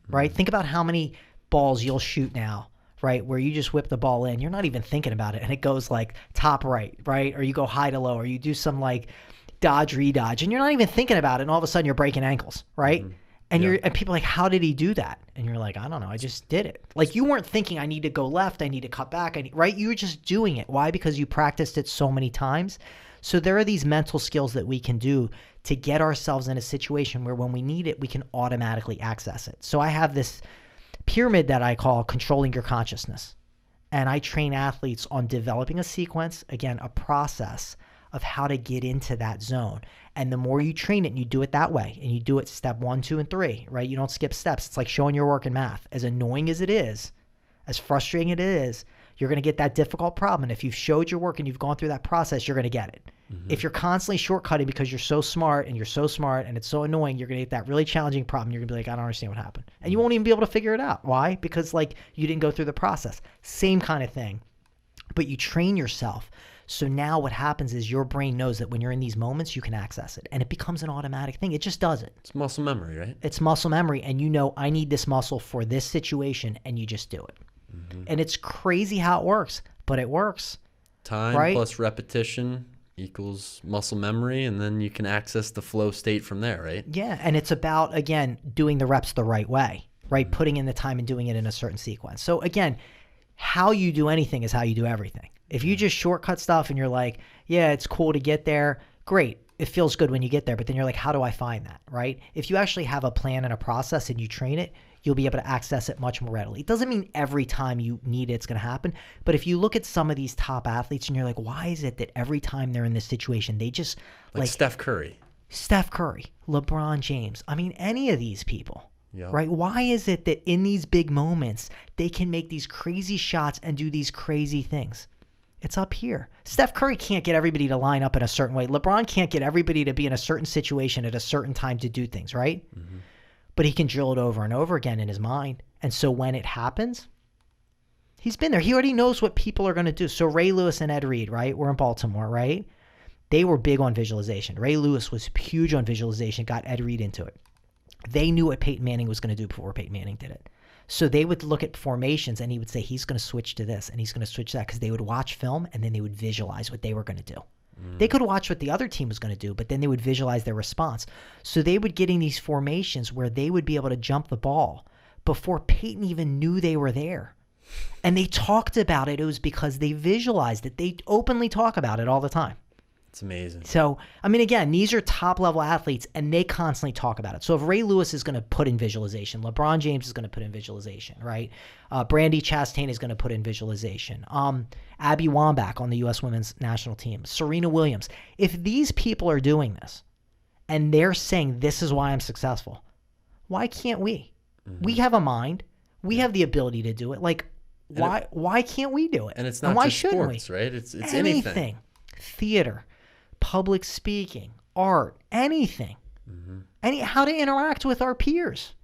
right? Mm-hmm. Think about how many balls you'll shoot now, right? Where you just whip the ball in. You're not even thinking about it, and it goes like top right? Or you go high to low, or you do some like dodge, redodge, and you're not even thinking about it, and all of a sudden you're breaking ankles, right? Mm-hmm. And and people are like, how did he do that? And you're like, I don't know, I just did it. Like you weren't thinking, I need to go left, I need to cut back, right? You were just doing it. Why? Because you practiced it so many times. So there are these mental skills that we can do to get ourselves in a situation where when we need it, we can automatically access it. So I have this pyramid that I call controlling your consciousness. And I train athletes on developing a sequence, again, a process of how to get into that zone. And the more you train it and you do it that way, and you do it step 1, 2, and 3, right? You don't skip steps. It's like showing your work in math. As annoying as it is, as frustrating it is, you're going to get that difficult problem. And if you've showed your work and you've gone through that process, you're going to get it. If you're constantly shortcutting because you're so smart and it's so annoying, you're going to get that really challenging problem. You're going to be like, I don't understand what happened. And you won't even be able to figure it out. Why? Because like you didn't go through the process. Same kind of thing. But you train yourself. So now what happens is your brain knows that when you're in these moments, you can access it. And it becomes an automatic thing. It just does it. It's muscle memory, right? It's muscle memory. And you know, I need this muscle for this situation. And you just do it. And it's crazy how it works. But it works. Time right? plus repetition equals muscle memory. And then you can access the flow state from there, right? Yeah. And it's about, again, doing the reps the right way. Right? Putting in the time and doing it in a certain sequence. So again, how you do anything is how you do everything. If you just shortcut stuff and you're like, yeah, it's cool to get there, great. It feels good when you get there, but then you're like, how do I find that, right? If you actually have a plan and a process and you train it, you'll be able to access it much more readily. It doesn't mean every time you need it, it's going to happen. But if you look at some of these top athletes and you're like, why is it that every time they're in this situation, they just like Steph Curry, LeBron James, I mean, any of these people. Yep. Right? Why is it that in these big moments, they can make these crazy shots and do these crazy things? It's up here. Steph Curry can't get everybody to line up in a certain way. LeBron can't get everybody to be in a certain situation at a certain time to do things, right? But he can drill it over and over again in his mind. And so when it happens, he's been there. He already knows what people are going to do. So Ray Lewis and Ed Reed, right? We're in Baltimore, right? They were big on visualization. Ray Lewis was huge on visualization, got Ed Reed into it. They knew what Peyton Manning was going to do before Peyton Manning did it. So they would look at formations and he would say, he's going to switch to this and he's going to switch to that, because they would watch film and then they would visualize what they were going to do. They could watch what the other team was going to do, but then they would visualize their response. So they would get in these formations where they would be able to jump the ball before Peyton even knew they were there. And they talked about it. It was because they visualized it. They openly talk about it all the time. It's amazing. So, I mean, again, these are top-level athletes, and they constantly talk about it. So if Ray Lewis is going to put in visualization, LeBron James is going to put in visualization, right? Brandi Chastain is going to put in visualization. Abby Wambach on the U.S. women's national team. Serena Williams. If these people are doing this, and they're saying, this is why I'm successful, why can't we? We have a mind. We have the ability to do it. Like, why can't we do it? And it's not why just shouldn't sports, we? right? It's anything. Theater, public speaking, art, anything. How to interact with our peers.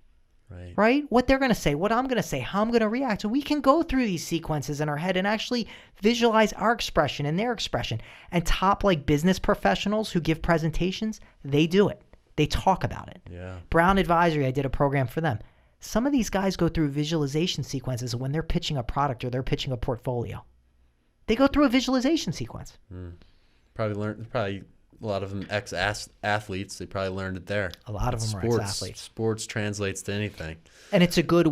Right? What they're going to say, what I'm going to say, how I'm going to react. So we can go through these sequences in our head and actually visualize our expression and their expression. And top like business professionals who give presentations, they do it. They talk about it. Yeah. Brown Advisory, I did a program for them. Some of these guys go through visualization sequences when they're pitching a product or they're pitching a portfolio. They go through a visualization sequence. Probably a lot of them ex-athletes. They probably learned it there. A lot of them are ex-athletes. Sports translates to anything. And it's a good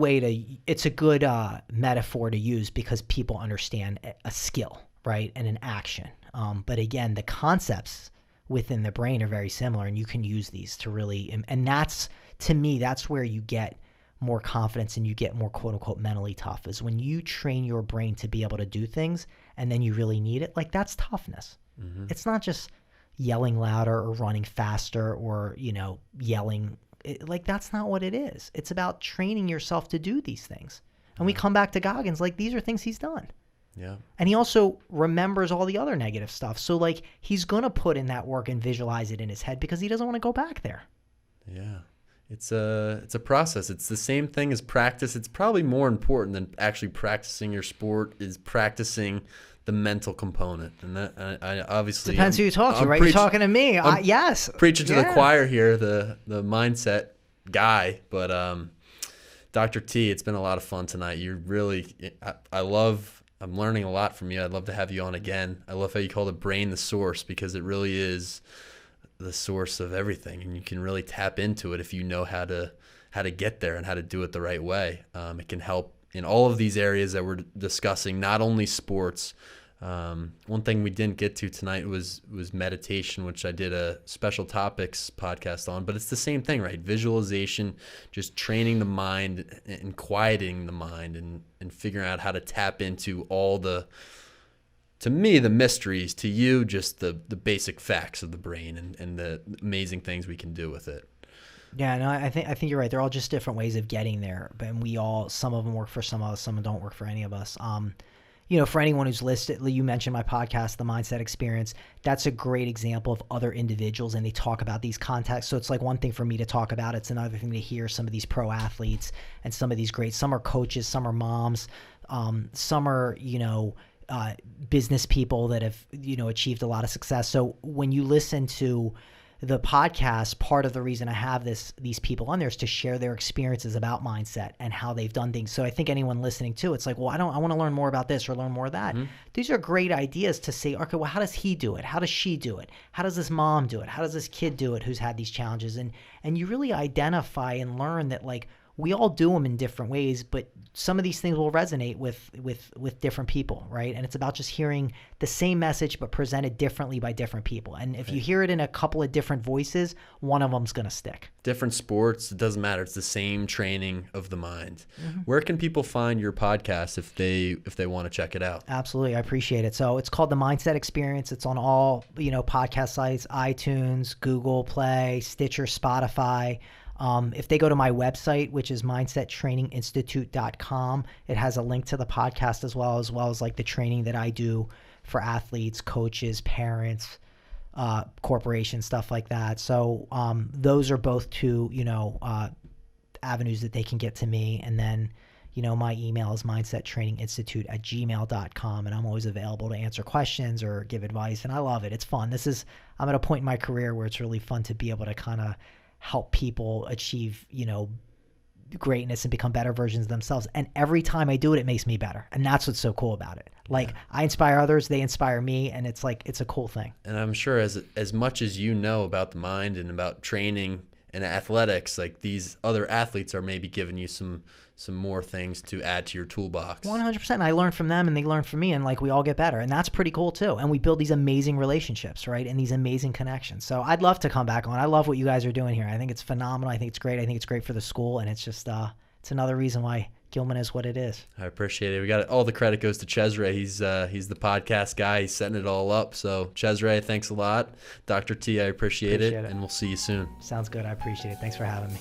metaphor to use because people understand a skill, right? And an action. But again, the concepts within the brain are very similar, and you can use these to really, and that's, to me, that's where you get more confidence and you get more quote unquote mentally tough, is when you train your brain to be able to do things and then you really need it. Like, that's toughness. It's not just yelling louder or running faster or, yelling. Like, that's not what it is. It's about training yourself to do these things. And we come back to Goggins, like, these are things he's done. Yeah. And he also remembers all the other negative stuff. So, like, he's going to put in that work and visualize it in his head because he doesn't want to go back there. Yeah. It's a process. It's the same thing as practice. It's probably more important than actually practicing your sport is practicing the mental component. And that I obviously depends who you talk to, right? You're talking to me. Yes. Preaching to the choir here, the mindset guy. But Dr. T, it's been a lot of fun tonight. You're really, I'm learning a lot from you. I'd love to have you on again. I love how you call the brain the source, because it really is the source of everything, and you can really tap into it if you know how to get there and how to do it the right way. It can help in all of these areas that we're discussing, not only sports. One thing we didn't get to tonight was meditation, which I did a special topics podcast on, but it's the same thing, right? Visualization, just training the mind and quieting the mind and figuring out how to tap into all the to me, the mysteries, to you, just the basic facts of the brain and the amazing things we can do with it. Yeah, no, I think you're right. They're all just different ways of getting there, but some of them work for some of us, some don't work for any of us. For anyone who's listed, you mentioned my podcast, The Mindset Experience. That's a great example of other individuals, and they talk about these contexts. So it's like one thing for me to talk about. It's another thing to hear some of these pro athletes and some of these some are coaches, some are moms, some are, business people that have, achieved a lot of success. So when you listen to the podcast, part of the reason I have these people on there is to share their experiences about mindset and how they've done things. So I think anyone listening to it's like, well, I want to learn more about this or learn more of that. Mm-hmm. These are great ideas to say, okay, well, how does he do it? How does she do it? How does this mom do it? How does this kid do it who's had these challenges? And you really identify and learn that, like, we all do them in different ways, but some of these things will resonate with different people, right? And it's about just hearing the same message but presented differently by different people. And if you hear it in a couple of different voices, one of them's going to stick. Different sports, it doesn't matter. It's the same training of the mind. Mm-hmm. Where can people find your podcast if they want to check it out? Absolutely. I appreciate it. So it's called The Mindset Experience. It's on all, podcast sites, iTunes, Google Play, Stitcher, Spotify. If they go to my website, which is mindsettraininginstitute.com, it has a link to the podcast as well as like the training that I do for athletes, coaches, parents, corporations, stuff like that. So those are both two, avenues that they can get to me. And then, my email is mindsettraininginstitute@gmail.com, and I'm always available to answer questions or give advice. And I love it. It's fun. I'm at a point in my career where it's really fun to be able to kind of help people achieve, greatness and become better versions of themselves. And every time I do it, it makes me better. And that's what's so cool about it. Like, I inspire others, they inspire me, and it's like, it's a cool thing. And I'm sure as much as you know about the mind and about training and athletics, like, these other athletes are maybe giving you some more things to add to your toolbox. 100%. I learn from them and they learn from me, and like, we all get better, and that's pretty cool too. And we build these amazing relationships, right? And these amazing connections. So I'd love to come back on. I love what you guys are doing here. I think it's phenomenal. I think it's great. I think it's great for the school, and it's just it's another reason why Gilman is what it is. I appreciate it. We got all the credit goes to Cesare. He's the podcast guy. He's setting it all up. So Cesare, thanks a lot. Dr. T, I appreciate it, and we'll see you soon. Sounds good. I appreciate it. Thanks for having me.